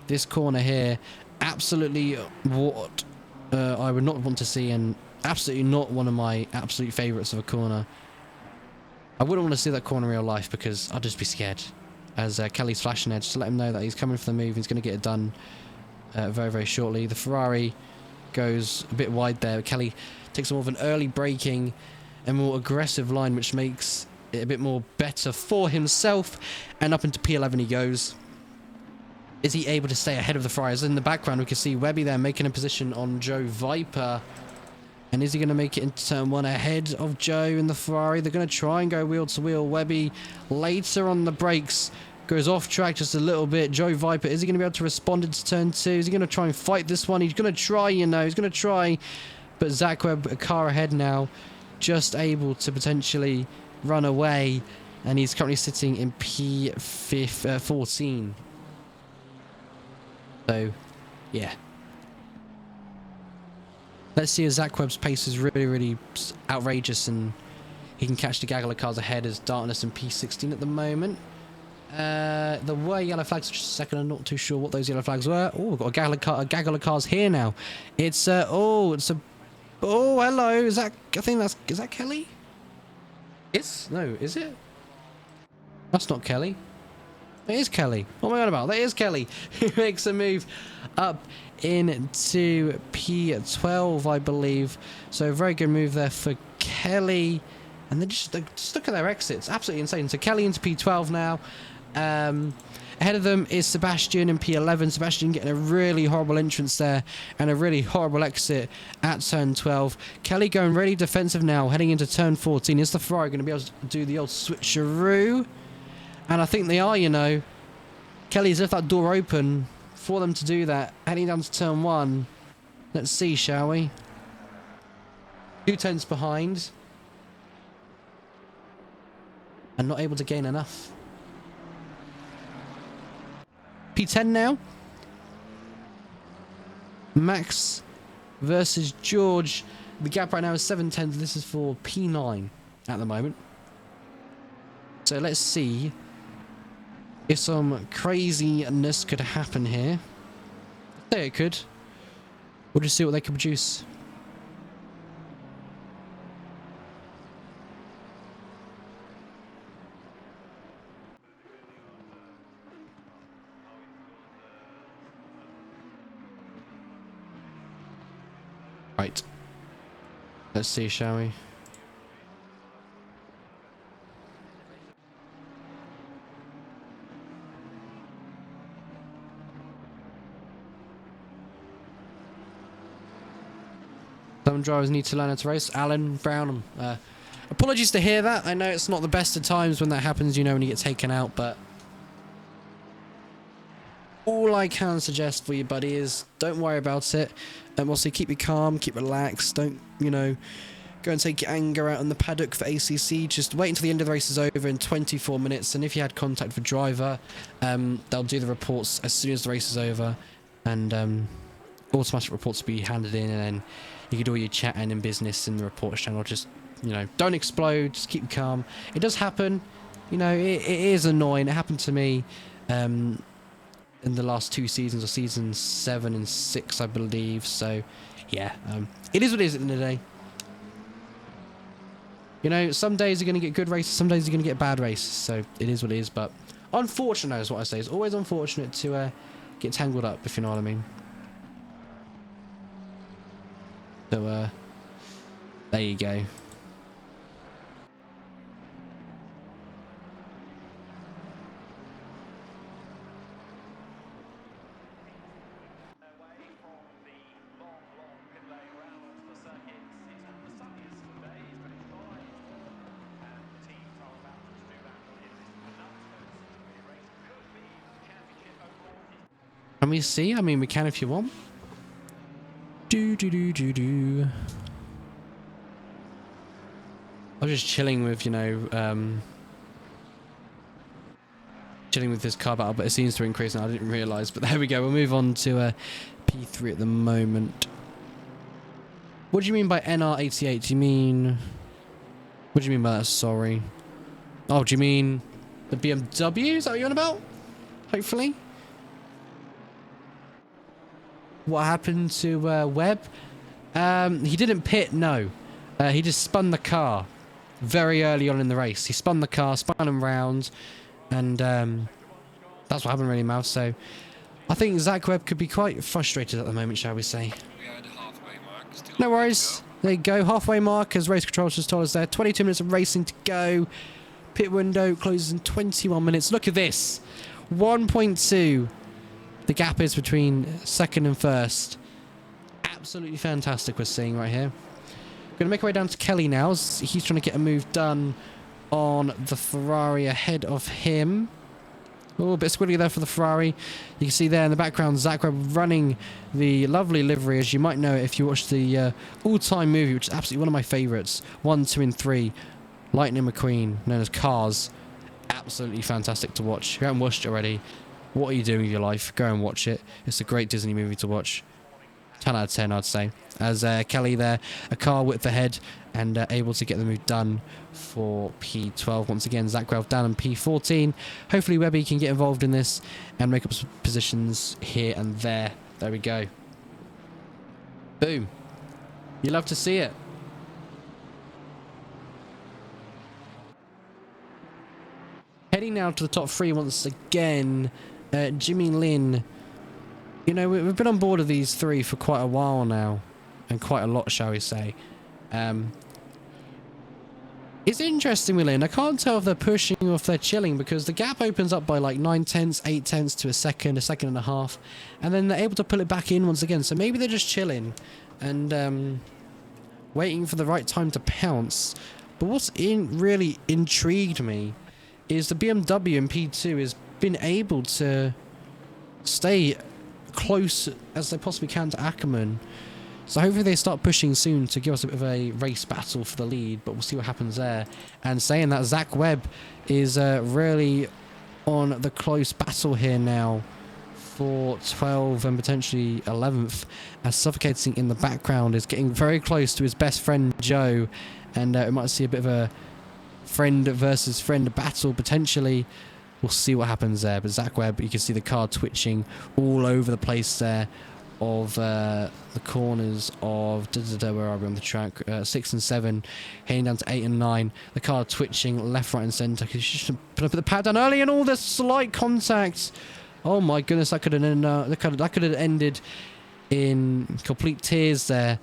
This corner here, absolutely what I would not want to see, and absolutely not one of my absolute favourites of a corner. I wouldn't want to see that corner in real life, because I'd just be scared. As Kelly's flashing edge to let him know that he's coming for the move, he's going to get it done very shortly. The Ferrari goes a bit wide there. Kelly takes more of an early braking and more aggressive line, which makes it a bit more better for himself, and up into P11 he goes. Is he able to stay ahead of the Ferraris? In the background we can see Webby there making a position on Joe Viper. And is he going to make it into turn 1 ahead of Joe in the Ferrari? They're going to try and go wheel to wheel. Webby later on the brakes goes off track just a little bit. Joe Viper, is he going to be able to respond into turn 2? Is he going to try and fight this one? He's going to try, you know, he's going to try. But Zach Webb, a car ahead now, just able to potentially run away. And he's currently sitting in P14. So, yeah. Let's see if Zach Webb's pace is really outrageous and he can catch the gaggle of cars ahead as Darkness in P16 at the moment. There were yellow flags for just a second. I'm not too sure what those yellow flags were. Oh, we've got a gaggle of cars here now. It's oh hello. Is that Kelly? No, is it? That's not Kelly. It is Kelly. What am I on about? That is Kelly, who makes a move up into P12, I believe. So very good move there for Kelly. And just look at their exits. Absolutely insane. So Kelly into P12 now. Ahead of them is Sebastian in P11. Sebastian getting a really horrible entrance there and a really horrible exit at turn 12. Kelly going really defensive now, heading into turn 14. Is the Ferrari going to be able to do the old switcheroo? And I think they are, you know. Kelly's left that door open for them to do that. Heading down to turn 1. Let's see, shall we? 2 tenths behind. And not able to gain enough. P10 now. Max versus George. The gap right now is 7 tenths. This is for P9 at the moment. So let's see if some craziness could happen here. I say it could. We'll just see what they can produce. Right. Let's see, shall we? Some drivers need to learn how to race. Alan Brown. Apologies to hear that. I know it's not the best of times when that happens, you know, when you get taken out, but all I can suggest for you, buddy, is don't worry about it. Also, keep you calm, keep relaxed. Don't, you know, go and take your anger out on the paddock for ACC. Just wait until the end of the race is over in 24 minutes. And if you had contact with driver, they'll do the reports as soon as the race is over. And automatic reports will be handed in. And then you can do all your chatting and business in the reports channel. Just, you know, don't explode. Just keep calm. It does happen. You know, it is annoying. It happened to me. In the last 2 seasons, or seasons 7 and 6, I believe. So, yeah, it is what it is at the end of the day. You know, some days you're going to get good races, some days you're going to get bad races. So, it is what it is. But unfortunate is what I say. It's always unfortunate to get tangled up, if you know what I mean. So, there you go. Can we see? I mean, we can if you want. I was just chilling with, you know, chilling with this car battle, but it seems to increase now. I didn't realise, but there we go. We'll move on to P3 at the moment. What do you mean by NR88? Do you mean... What do you mean by that? Sorry. Oh, do you mean the BMW? Is that what you're on about? Hopefully. What happened to Webb? He didn't pit, no. He just spun the car very early on in the race. He spun the car, spun him round, and that's what happened really, Mal. So I think Zach Webb could be quite frustrated at the moment, shall we say. No worries. There you go. Halfway mark, as race control just told us there. 22 minutes of racing to go. Pit window closes in 21 minutes. Look at this. 1.2. The gap is between second and first. Absolutely fantastic we're seeing right here. Going to make our way down to Kelly now. He's trying to get a move done on the Ferrari ahead of him. Oh, a bit squiggly there for the Ferrari. You can see there in the background Zach Webb running the lovely livery, as you might know if you watched the all-time movie, which is absolutely one of my favourites. 1, 2 and 3. Lightning McQueen, known as Cars. Absolutely fantastic to watch. If you haven't watched it already, what are you doing with your life? Go and watch it. It's a great Disney movie to watch. 10 out of 10, I'd say. As Kelly there, a car width ahead and able to get the move done for P12. Once again, Zach Webb down in P14. Hopefully Webby can get involved in this and make up some positions here and there. There we go. Boom. You love to see it. Heading now to the top 3 once again. Jimmy Lin. You know, we've been on board of these 3 for quite a while now. And quite a lot, shall we say. It's interesting, William. I can't tell if they're pushing or if they're chilling because the gap opens up by like 9 tenths, 8 tenths to a second and a half. And then they're able to pull it back in once again. So maybe they're just chilling and waiting for the right time to pounce. But what's really intrigued me is the BMW in P2 has been able to stay close as they possibly can to Ackerman. So hopefully they start pushing soon to give us a bit of a race battle for the lead, but we'll see what happens there. And saying that, Zach Webb is really on the close battle here now for 12th and potentially 11th, as Suffocating in the background is getting very close to his best friend Joe, and we might see a bit of a friend versus friend battle potentially. We'll see what happens there, but Zach Webb, you can see the car twitching all over the place there of the corners of where are we on the track, 6 and 7 heading down to 8 and 9. The car twitching left, right and centre. He should put the pad down early, and all this slight contact. Oh my goodness, that could have ended in complete tears there.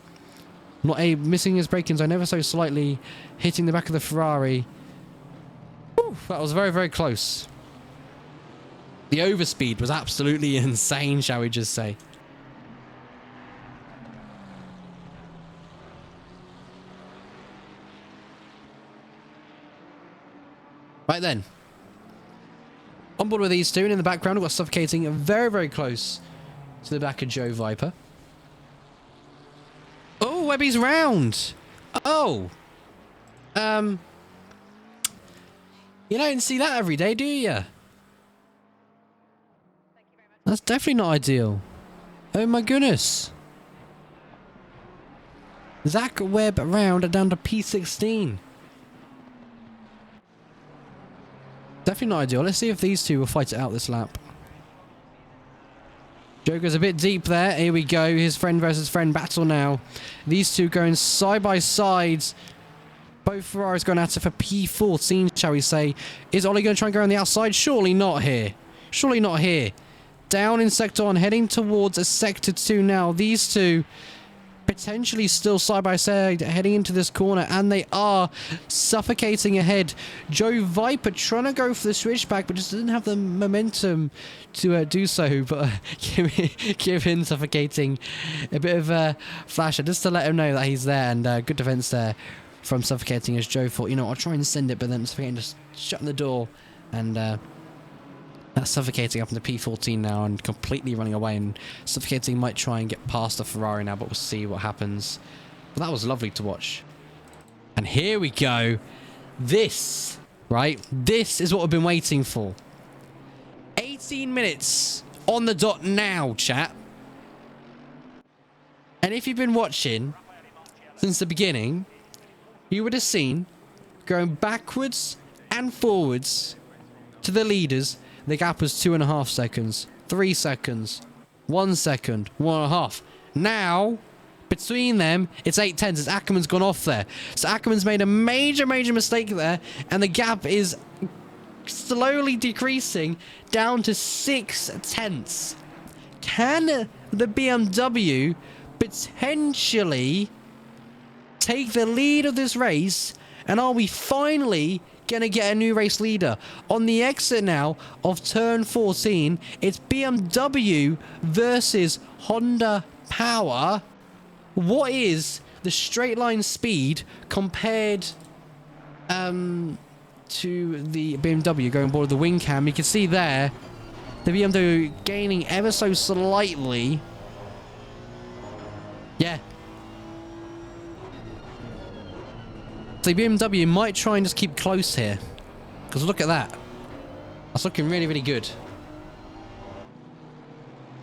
Missing his braking zone ever so slightly, hitting the back of the Ferrari. Whew, that was very, very close. The overspeed was absolutely insane, shall we just say. Right then, on board with these two, and in the background we've got Suffocating very, very close to the back of Joe Viper. Oh, Webby's round. Oh, you don't see that every day, do you? That's definitely not ideal. Oh my goodness. Zach Webb round down to P16. Definitely not ideal. Let's see if these two will fight it out this lap. Joe goes a bit deep there. Here we go. His friend versus friend battle now. These two going side by side. Both Ferraris going at it for P14, shall we say. Is Ollie going to try and go around the outside? Surely not here. Surely not here. Down in Sector 1, heading towards a Sector 2 now. These two potentially still side by side heading into this corner, and they are Suffocating ahead. Joe Viper trying to go for the switchback but just doesn't have the momentum to do so, but give him Suffocating a bit of a flasher just to let him know that he's there, and good defense there from Suffocating as Joe thought, you know, I'll try and send it, but then Suffocating just shutting the door, and that's Suffocating up into P14 now and completely running away, and Suffocating might try and get past the Ferrari now, but we'll see what happens. But that was lovely to watch. And here we go. This, right? This is what we've been waiting for. 18 minutes on the dot now, chat. And if you've been watching since the beginning, you would have seen going backwards and forwards to the leaders. The gap was 2.5 seconds, 3 seconds, 1 second, 1.5. Now, between them, it's 8 tenths. Ackerman's gone off there. So Ackerman's made a major, major mistake there, and the gap is slowly decreasing down to 6 tenths. Can the BMW potentially take the lead of this race, and are we finally going to get a new race leader? On the exit now of turn 14, it's BMW versus Honda Power. What is the straight line speed compared to the BMW going aboard the wing cam? You can see there the BMW gaining ever so slightly. Yeah. So the BMW might try and just keep close here, because look at that. That's looking really, really good.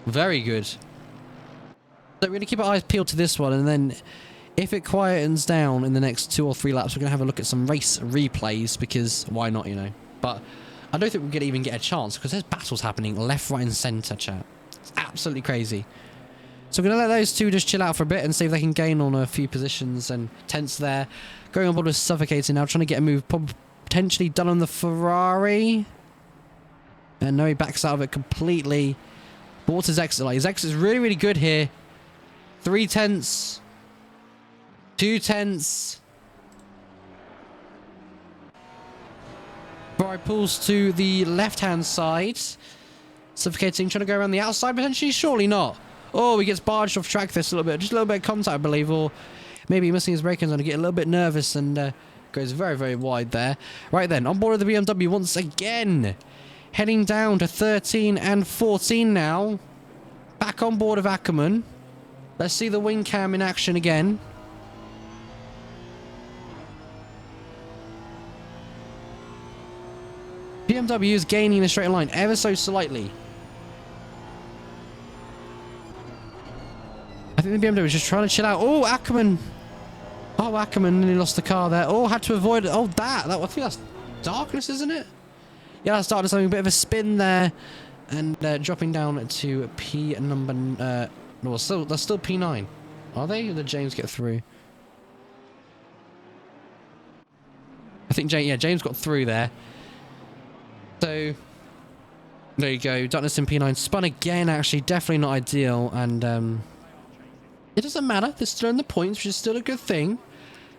Very good. So we're going to keep our eyes peeled to this one, and then if it quietens down in the next 2 or 3 laps, we're going to have a look at some race replays, because why not, you know. But I don't think we're going to even get a chance, because there's battles happening left, right and centre, chat. It's absolutely crazy. So we're going to let those two just chill out for a bit and see if they can gain on a few positions and tenths there. Going on board with Suffocating now, trying to get a move potentially done on the Ferrari. And no, he backs out of it completely. But what's his exit like? His exit is really, really good here. 3 tenths. 2 tenths. Ferrari pulls to the left-hand side. Suffocating, trying to go around the outside potentially? Surely not. Oh, he gets barged off track this a little bit. Just a little bit of contact, I believe. Or maybe missing his braking zone to get a little bit nervous and goes very, very wide there. Right then, on board of the BMW once again. Heading down to 13 and 14 now. Back on board of Ackerman. Let's see the wing cam in action again. BMW is gaining a straight line ever so slightly. I think the BMW was just trying to chill out. Oh, Ackerman. Oh, Ackerman nearly lost the car there. Oh, had to avoid it. Oh, that. I think that's darkness, isn't it? Yeah, that's darkness. Having a bit of a spin there. And dropping down to P number... no, they're still P9. Are they? Or did James get through? I think James got through there. So, there you go. Darkness in P9. Spun again, actually. Definitely not ideal. And it doesn't matter. They're still in the points, which is still a good thing.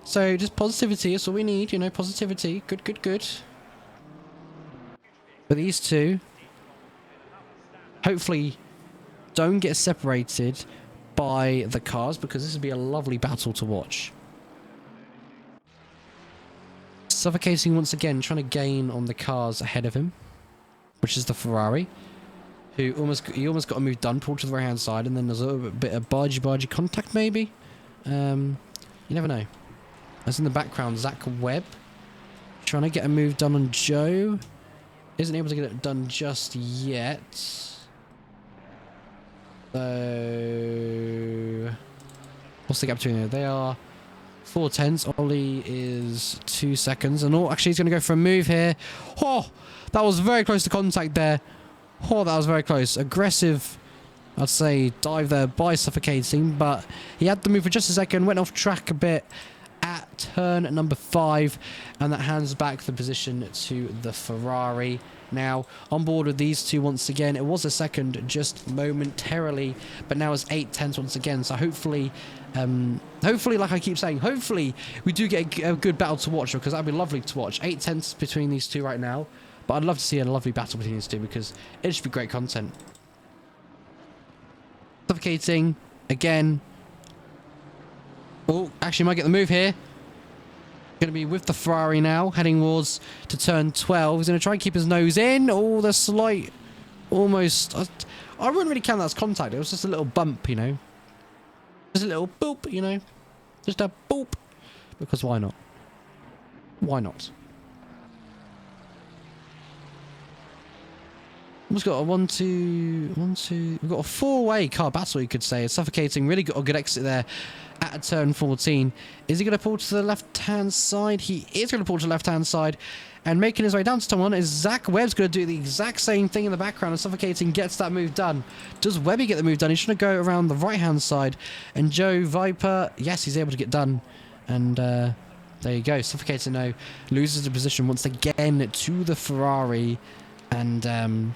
So, just positivity is all we need. You know, positivity. Good, good, good. But these two, hopefully, don't get separated by the cars, because this would be a lovely battle to watch. Suffocating once again, trying to gain on the cars ahead of him, which is the Ferrari, who almost got a move done, pulled to the right hand side, and then there's a little bit of bargy contact maybe. You never know. As in the background, Zach Webb trying to get a move done on Joe. Isn't able to get it done just yet. So what's the gap between there? They are 4 tenths. Ollie is 2 seconds. And oh, actually he's going to go for a move here. Oh, that was very close to contact there. Oh, that was very close. Aggressive, I'd say, dive there by Suffocating. But he had the move for just a second. Went off track a bit at turn number 5. And that hands back the position to the Ferrari. Now, on board with these two once again. It was a second just momentarily, but now it's 8 tenths once again. So hopefully, like I keep saying, hopefully we do get a good battle to watch, because that'd be lovely to watch. 8 tenths between these two right now, but I'd love to see a lovely battle between these two, because it should be great content. Suffocating again. Oh, actually might get the move here. Going to be with the Ferrari now, heading towards to turn 12. He's going to try and keep his nose in. Oh, the slight, almost. I wouldn't really count that as contact. It was just a little bump, you know. Just a little boop, you know. Just a boop. Because why not? Why not? We've got a 1, 2, 1, 2. We've got a 4-way car battle, you could say. Suffocating, really got a good exit there at turn 14. Is he going to pull to the left-hand side? He is going to pull to the left-hand side. And making his way down to turn 1 is Zach Webb's going to do the exact same thing in the background, and Suffocating gets that move done. Does Webby get the move done? He's trying to go around the right-hand side. And Joe Viper, yes, he's able to get done. And there you go. Suffocating now loses the position once again to the Ferrari. And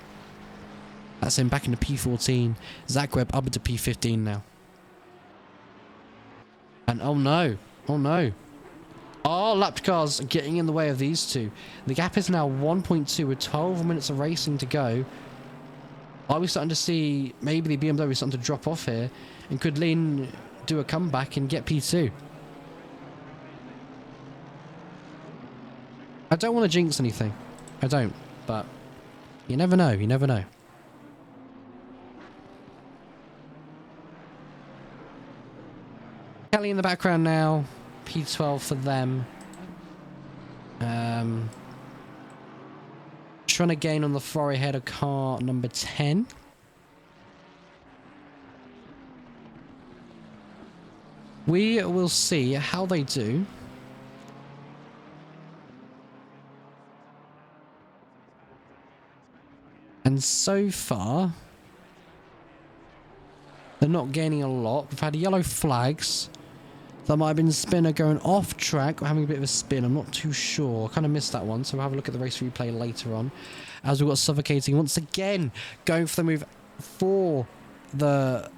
that's him back into P14. Zach Webb up into P15 now. And oh no. Oh no. Oh, lapped cars are getting in the way of these two. The gap is now 1.2 with 12 minutes of racing to go. Are we starting to see maybe the BMW starting to drop off here? And could Lynn do a comeback and get P2? I don't want to jinx anything. I don't. But you never know. You never know. Kelly in the background now. P12 for them. Trying to gain on the Ferrari ahead of car number 10. We will see how they do. And so far, they're not gaining a lot. We've had yellow flags. That might have been Spinner going off track or having a bit of a spin. I'm not too sure. I kind of missed that one, so we'll have a look at the race replay later on. As we've got Suffocating once again going for the move for the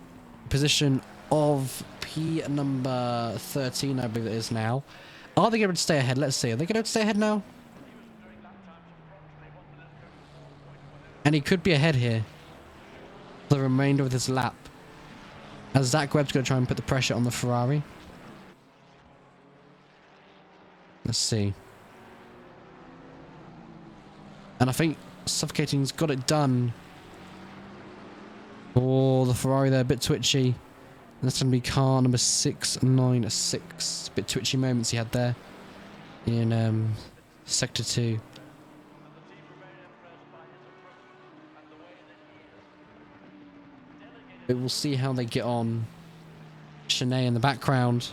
position of P number 13, I believe it is now. Are they going to stay ahead? Let's see. Are they going to stay ahead now? And he could be ahead here for the remainder of this lap. As Zach Webb's going to try and put the pressure on the Ferrari. Let's see. And I think Suffocating's got it done. Oh, the Ferrari there, a bit twitchy. That's going to be car number 696. Bit twitchy moments he had there in Sector 2. But we'll see how they get on. Shanae in the background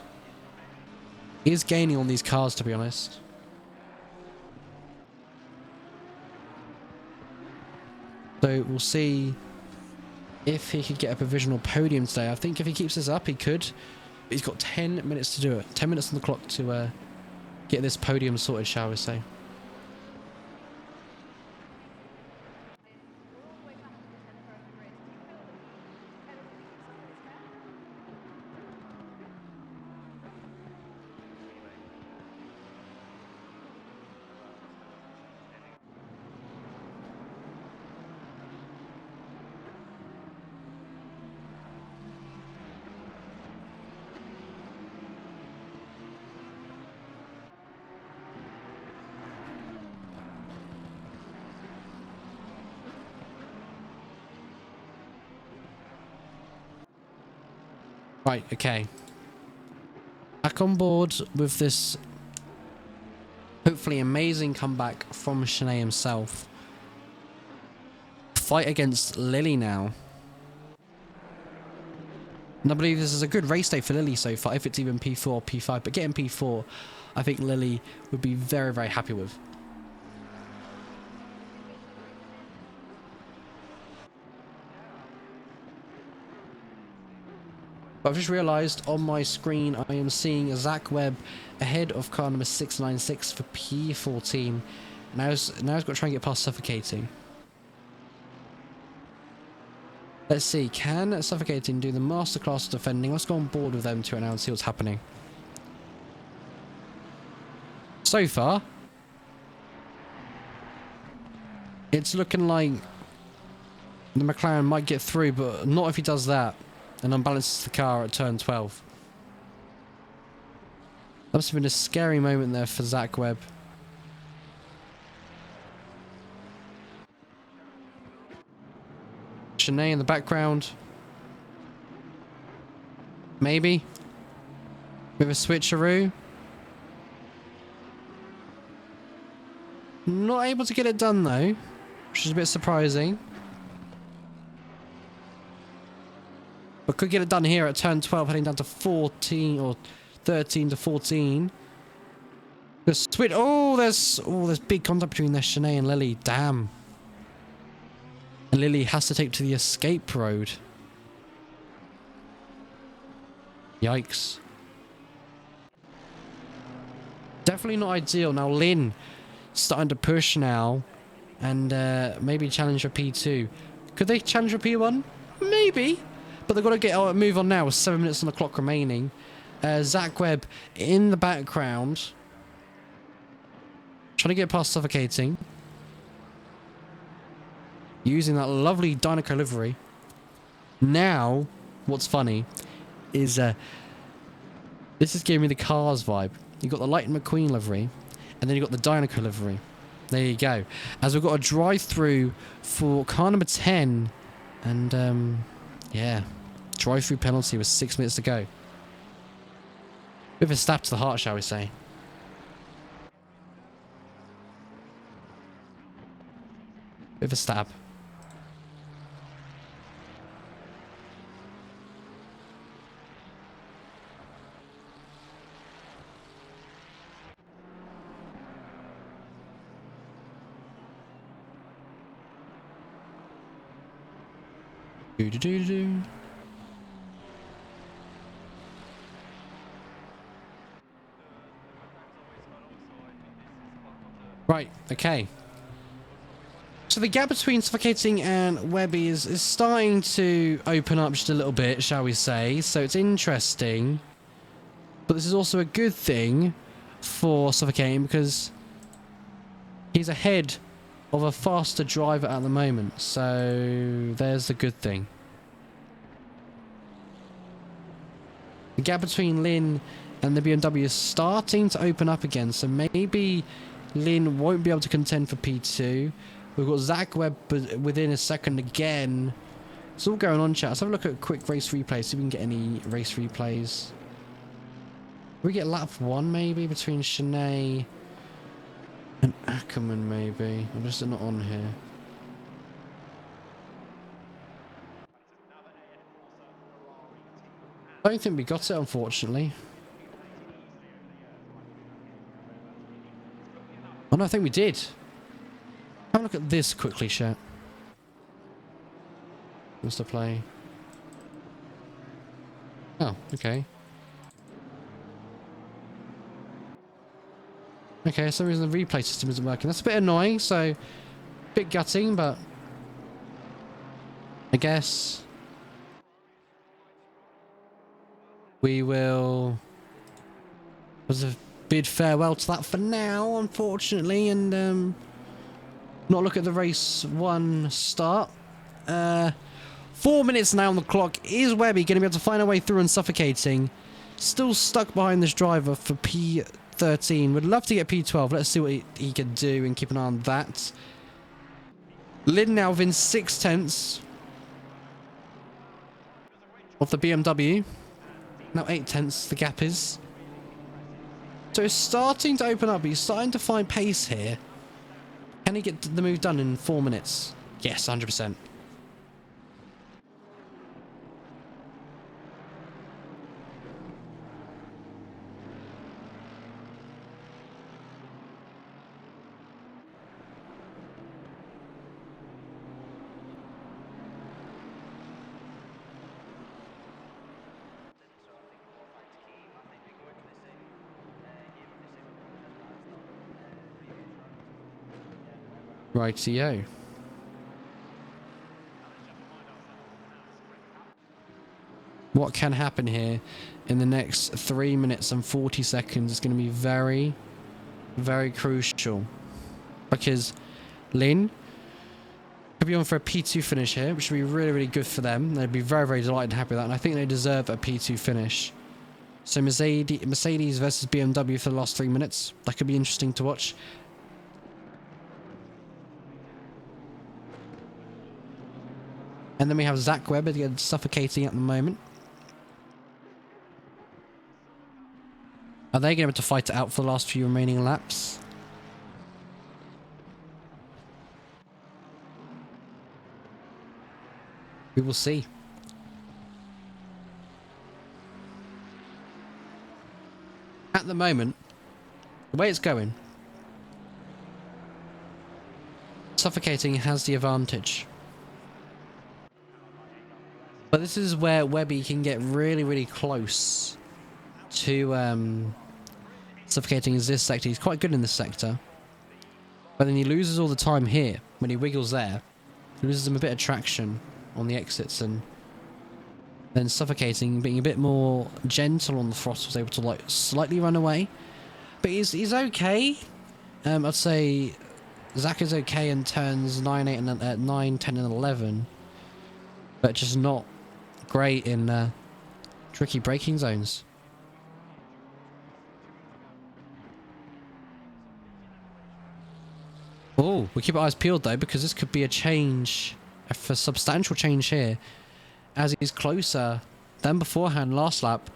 is gaining on these cars, to be honest. So we'll see if he could get a provisional podium today. I think if he keeps this up, he could. But he's got 10 minutes to do it. 10 minutes on the clock to get this podium sorted, shall we say. Right, okay. Back on board with this hopefully amazing comeback from Shanae himself. Fight against Lily now. And I believe this is a good race day for Lily so far, if it's even P4 or P5. But getting P4, I think Lily would be very, very happy with. But I've just realised on my screen I am seeing Zach Webb ahead of car number 696 for P14. Now he's got to try and get past Suffocating. Let's see, can Suffocating do the masterclass of defending? Let's go on board with them two right now and see what's happening. So far, it's looking like the McLaren might get through, but not if he does that and unbalances the car at turn 12. That must have been a scary moment there for Zach Webb. Shanae in the background. Maybe. With a switcheroo. Not able to get it done though, which is a bit surprising. But could get it done here at turn 12, heading down to 14 or 13 to 14. The switch. Oh, there's big contact between the Shanae and Lily. Damn. And Lily has to take to the escape road. Yikes. Definitely not ideal. Now Lynn starting to push now, and maybe challenge for P2. Could they challenge for P1? Maybe. But they've got to get move on now with 7 minutes on the clock remaining. Zach Webb in the background. Trying to get past Suffocating. Using that lovely Dynaco livery. Now, what's funny is this is giving me the Cars vibe. You've got the Lightning McQueen livery, and then you've got the Dynaco livery. There you go. As we've got a drive-through for car number 10. And, yeah. Drive-through penalty with 6 minutes to go. Bit of a stab to the heart, shall we say. Bit of a stab. Do-do-do-do-do. Right, okay. So the gap between Suffocating and Webby is starting to open up just a little bit, shall we say. So it's interesting. But this is also a good thing for Suffocating because he's ahead of a faster driver at the moment. So there's the good thing. The gap between Lynn and the BMW is starting to open up again. So maybe Lynn won't be able to contend for P2. We've got Zach Webb within a second again. It's all going on, chat. Let's have a look at quick race replays. See if we can get any race replays. We get lap 1 maybe between Shanae and Ackerman maybe. I'm just not on here. I don't think we got it, unfortunately. Oh no, I think we did. Have a look at this quickly, chat. Must play. Oh, okay. Okay, for some reason the replay system isn't working. That's a bit annoying, so a bit gutting, but I guess we will bid farewell to that for now, unfortunately, and not look at the race 1 start. 4 minutes now on the clock. Is Webby going to be able to find a way through and suffocating? Still stuck behind this driver for P13. Would love to get P12. Let's see what he can do and keep an eye on that. Lynn now within 6/10 of the BMW. Now 8/10 the gap is. So it's starting to open up. He's starting to find pace here. Can he get the move done in 4 minutes? Yes, 100%. Rightio. What can happen here in the next 3 minutes and 40 seconds is going to be very, very crucial. Because Lynn could be on for a P2 finish here, which would be really, really good for them. They'd be very, very delighted and happy with that. And I think they deserve a P2 finish. So Mercedes versus BMW for the last 3 minutes. That could be interesting to watch. And then we have Zach Webb again suffocating at the moment. Are they going to be able to fight it out for the last few remaining laps? We will see. At the moment, the way it's going, suffocating has the advantage. But this is where Webby can get really, really close to suffocating as this sector. He's quite good in this sector. But then he loses all the time here. When he wiggles there, he loses him a bit of traction on the exits, and then suffocating, being a bit more gentle on the throttle, was able to like slightly run away. But he's okay. I'd say Zach is okay in turns 9, 8, and 9, 10, and 11. But just not great in tricky braking zones. Oh, we keep our eyes peeled though, because this could be a change, a substantial change here, as he's closer than beforehand last lap,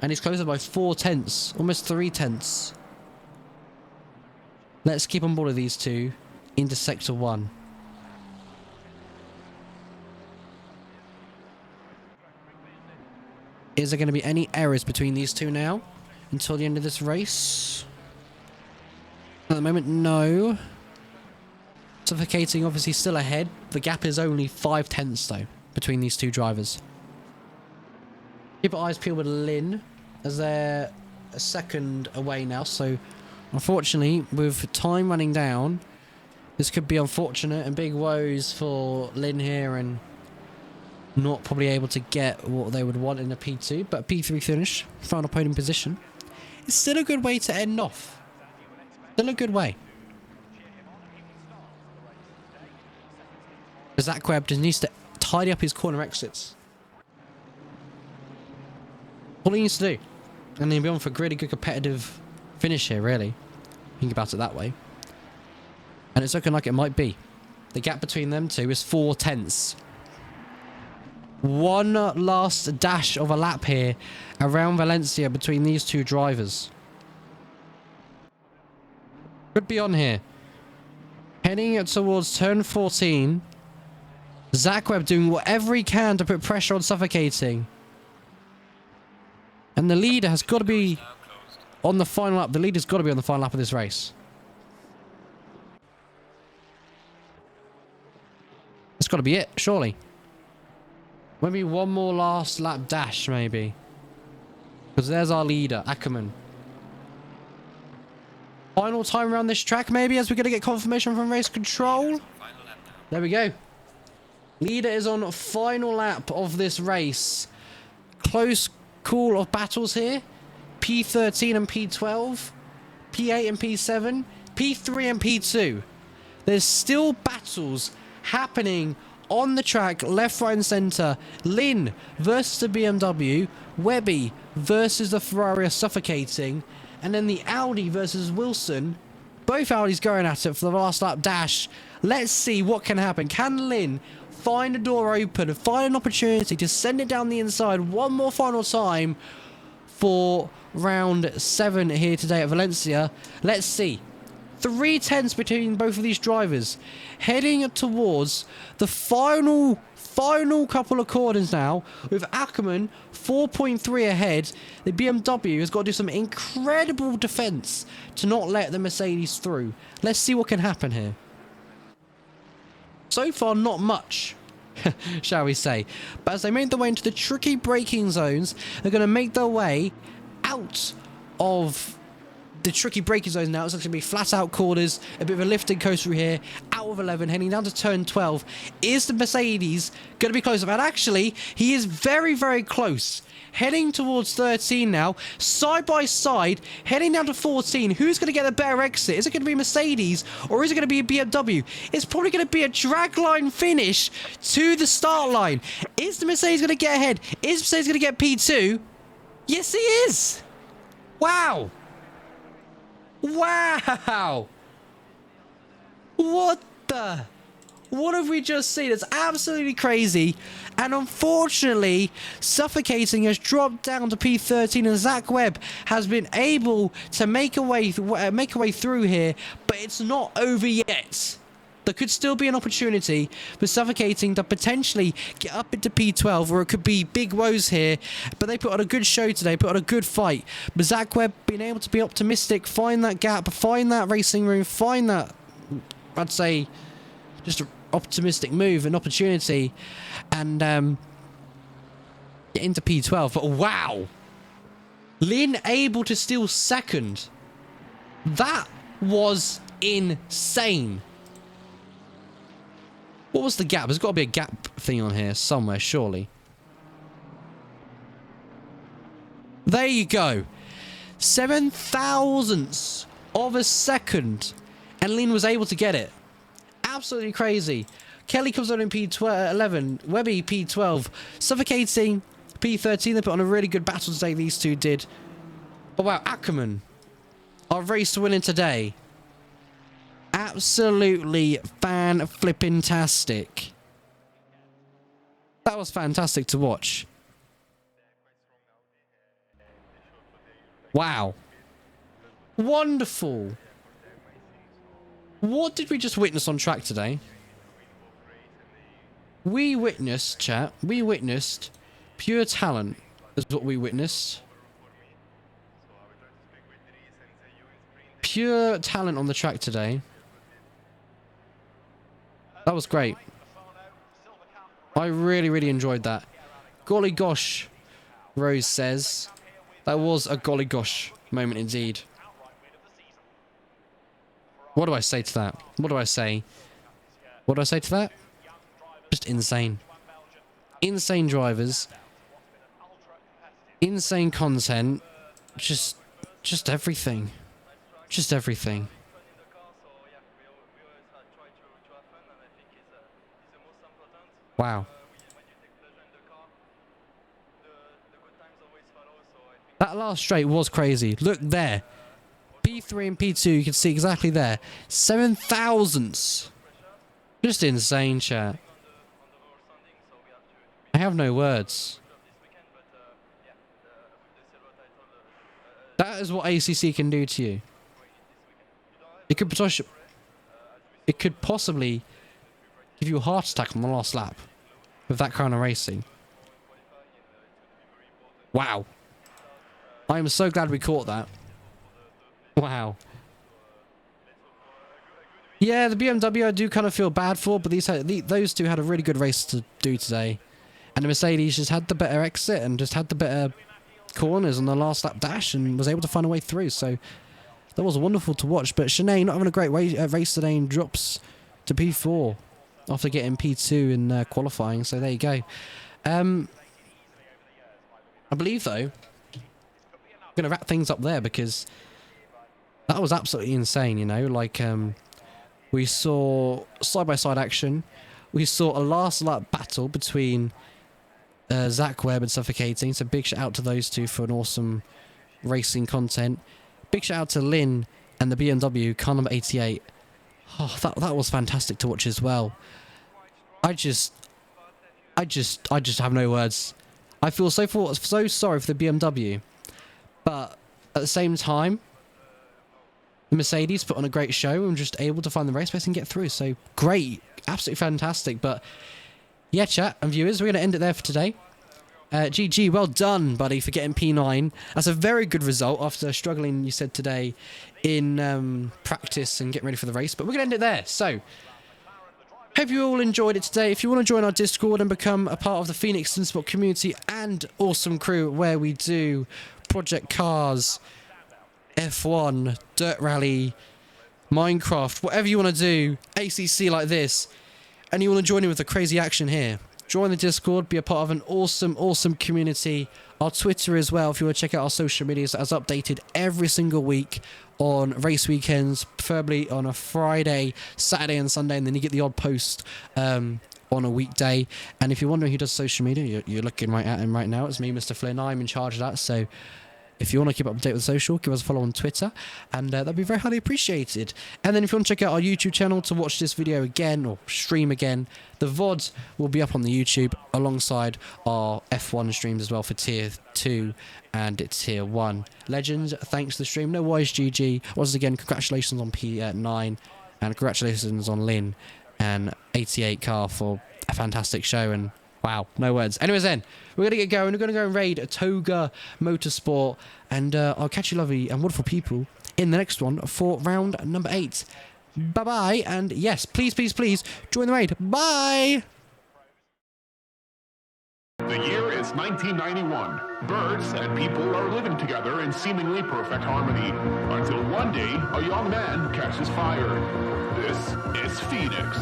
and he's closer by 4/10, almost 3/10. Let's keep on board of these two into sector 1. Is there going to be any errors between these two now until the end of this race? At the moment, no. Suffocating obviously still ahead. The gap is only 5/10 though between these two drivers. Keep our eyes peeled with Lynn as they're a second away now. So unfortunately, with time running down, this could be unfortunate and big woes for Lynn here, and not probably able to get what they would want in a P2, but a P3 finish, final podium position. It's still a good way to end off. Still a good way. Zach Webb just needs to tidy up his corner exits. All he needs to do. And then be on for a really good competitive finish here, really. Think about it that way. And it's looking like it might be. The gap between them two is 4 tenths. One last dash of a lap here around Valencia between these two drivers. Could be on here. Heading towards turn 14. Zach Webb doing whatever he can to put pressure on Suffocating. And the leader has got to be on the final lap. The leader's got to be on the final lap of this race. That's got to be it, surely. Maybe one more last lap dash, maybe. Because there's our leader, Ackerman. Final time around this track, maybe, as we're going to get confirmation from race control. There we go. Leader is on final lap of this race. Close call of battles here. P13 and P12. P8 and P7. P3 and P2. There's still battles happening on the track, left, right and centre. Lynn versus the BMW. Webby versus the Ferrari are Suffocating. And then the Audi versus Wilson. Both Audis going at it for the last lap dash. Let's see what can happen. Can Lynn find a door open and find an opportunity to send it down the inside one more final time for round 7 here today at Valencia? Let's see. 3 tenths between both of these drivers. Heading towards the final couple of corners now, with Ackerman 4.3 ahead. The BMW has got to do some incredible defence to not let the Mercedes through. Let's see what can happen here. So far, not much, shall we say. But as they make their way into the tricky braking zones, they're going to make their way out of the tricky braking zones now. It's going to be flat out corners, a bit of a lifting coast through here, out of 11, heading down to turn 12. Is the Mercedes going to be close up? And actually, he is very, very close. Heading towards 13 now, side by side, heading down to 14. Who's going to get a better exit? Is it going to be Mercedes or is it going to be a BMW? It's probably going to be a dragline finish to the start line. Is the Mercedes going to get ahead? Is Mercedes going to get P2? Yes, he is. Wow. Wow. What the? What have we just seen? It's absolutely crazy. And unfortunately, Suffocating has dropped down to P13 and Zach Webb has been able to make a way through here, but it's not over yet. There could still be an opportunity for Suffocating to potentially get up into P12, or it could be big woes here. But they put on a good show today, put on a good fight. But Zach Webb being able to be optimistic, find that gap, find that racing room, find that, I'd say, just an optimistic move, an opportunity, and get into P12. But wow, Lynn able to steal second. That was insane. What was the gap? There's got to be a gap thing on here somewhere, surely. There you go. 7 thousandths of a second. And Lynn was able to get it. Absolutely crazy. Kelly comes on in P11. Webby P12. Suffocating P13. They put on a really good battle today, these two did. But wow, Ackerman, our race winner today. Absolutely fan-flippin-tastic. That was fantastic to watch. Wow. Wonderful. What did we just witness on track today? We witnessed, chat, we witnessed pure talent is what we witnessed. Pure talent on the track today. That was great. I really, really enjoyed that. Golly gosh, Rose says. That was a golly gosh moment indeed. What do I say to that? What do I say? What do I say to that? Just insane. Insane drivers. Insane content. Just everything. Just everything. Wow. That last straight was crazy. Look there. P3 and P2, you can see exactly there. 7,000s. Just insane, chat. I have no words. That is what ACC can do to you. It could possibly give you a heart attack on the last lap with that kind of racing. Wow. I am so glad we caught that. Wow. Yeah, the BMW I do kind of feel bad for, but those two had a really good race to do today. And the Mercedes just had the better exit and just had the better corners on the last lap dash and was able to find a way through. So that was wonderful to watch. But Shanae not having a great race today and drops to P4 after getting P2 in qualifying. So there you go. I believe, though, I'm going to wrap things up there because that was absolutely insane, you know. Like, we saw side-by-side action. We saw a last lap battle between Zach Webb and Suffocating. So big shout out to those two for an awesome racing content. Big shout out to Lynn and the BMW car number 88. Oh, that was fantastic to watch as well. I just have no words. I feel so sorry for the BMW, but at the same time, the Mercedes put on a great show and just able to find the race space and get through. So great, absolutely fantastic. But yeah, chat and viewers, we're going to end it there for today. GG, well done, buddy, for getting P9. That's a very good result after struggling, you said, today in practice and getting ready for the race. But we're going to end it there. So hope you all enjoyed it today. If you want to join our Discord and become a part of the Phoenix Sunspot community and awesome crew where we do Project Cars, F1, Dirt Rally, Minecraft, whatever you want to do, ACC like this, and you want to join in with the crazy action here, join the Discord, be a part of an awesome community. Our Twitter as well, if you want to check out our social medias, as updated every single week on race weekends, preferably on a Friday, Saturday and Sunday, and then you get the odd post on a weekday. And if you're wondering who does social media, you're looking right at him right now. It's me, Mr. Flynn. I'm in charge of that, so if you want to keep up to date with social, give us a follow on Twitter, and that'd be very highly appreciated. And then if you want to check out our YouTube channel to watch this video again, or stream again, the VOD will be up on the YouTube alongside our F1 streams as well for Tier 2 and Tier 1. Legends, thanks to the stream. No worries, GG. Once again, congratulations on P9, and congratulations on Lynn and 88 car for a fantastic show, and wow, no words. Anyways then, we're going to get going. We're going to go and raid Toga Motorsport. And I'll catch you lovely and wonderful people in the next one for round number 8. Bye-bye. And yes, please join the raid. Bye! The year is 1991. Birds and people are living together in seemingly perfect harmony. Until one day, a young man catches fire. This is Phoenix.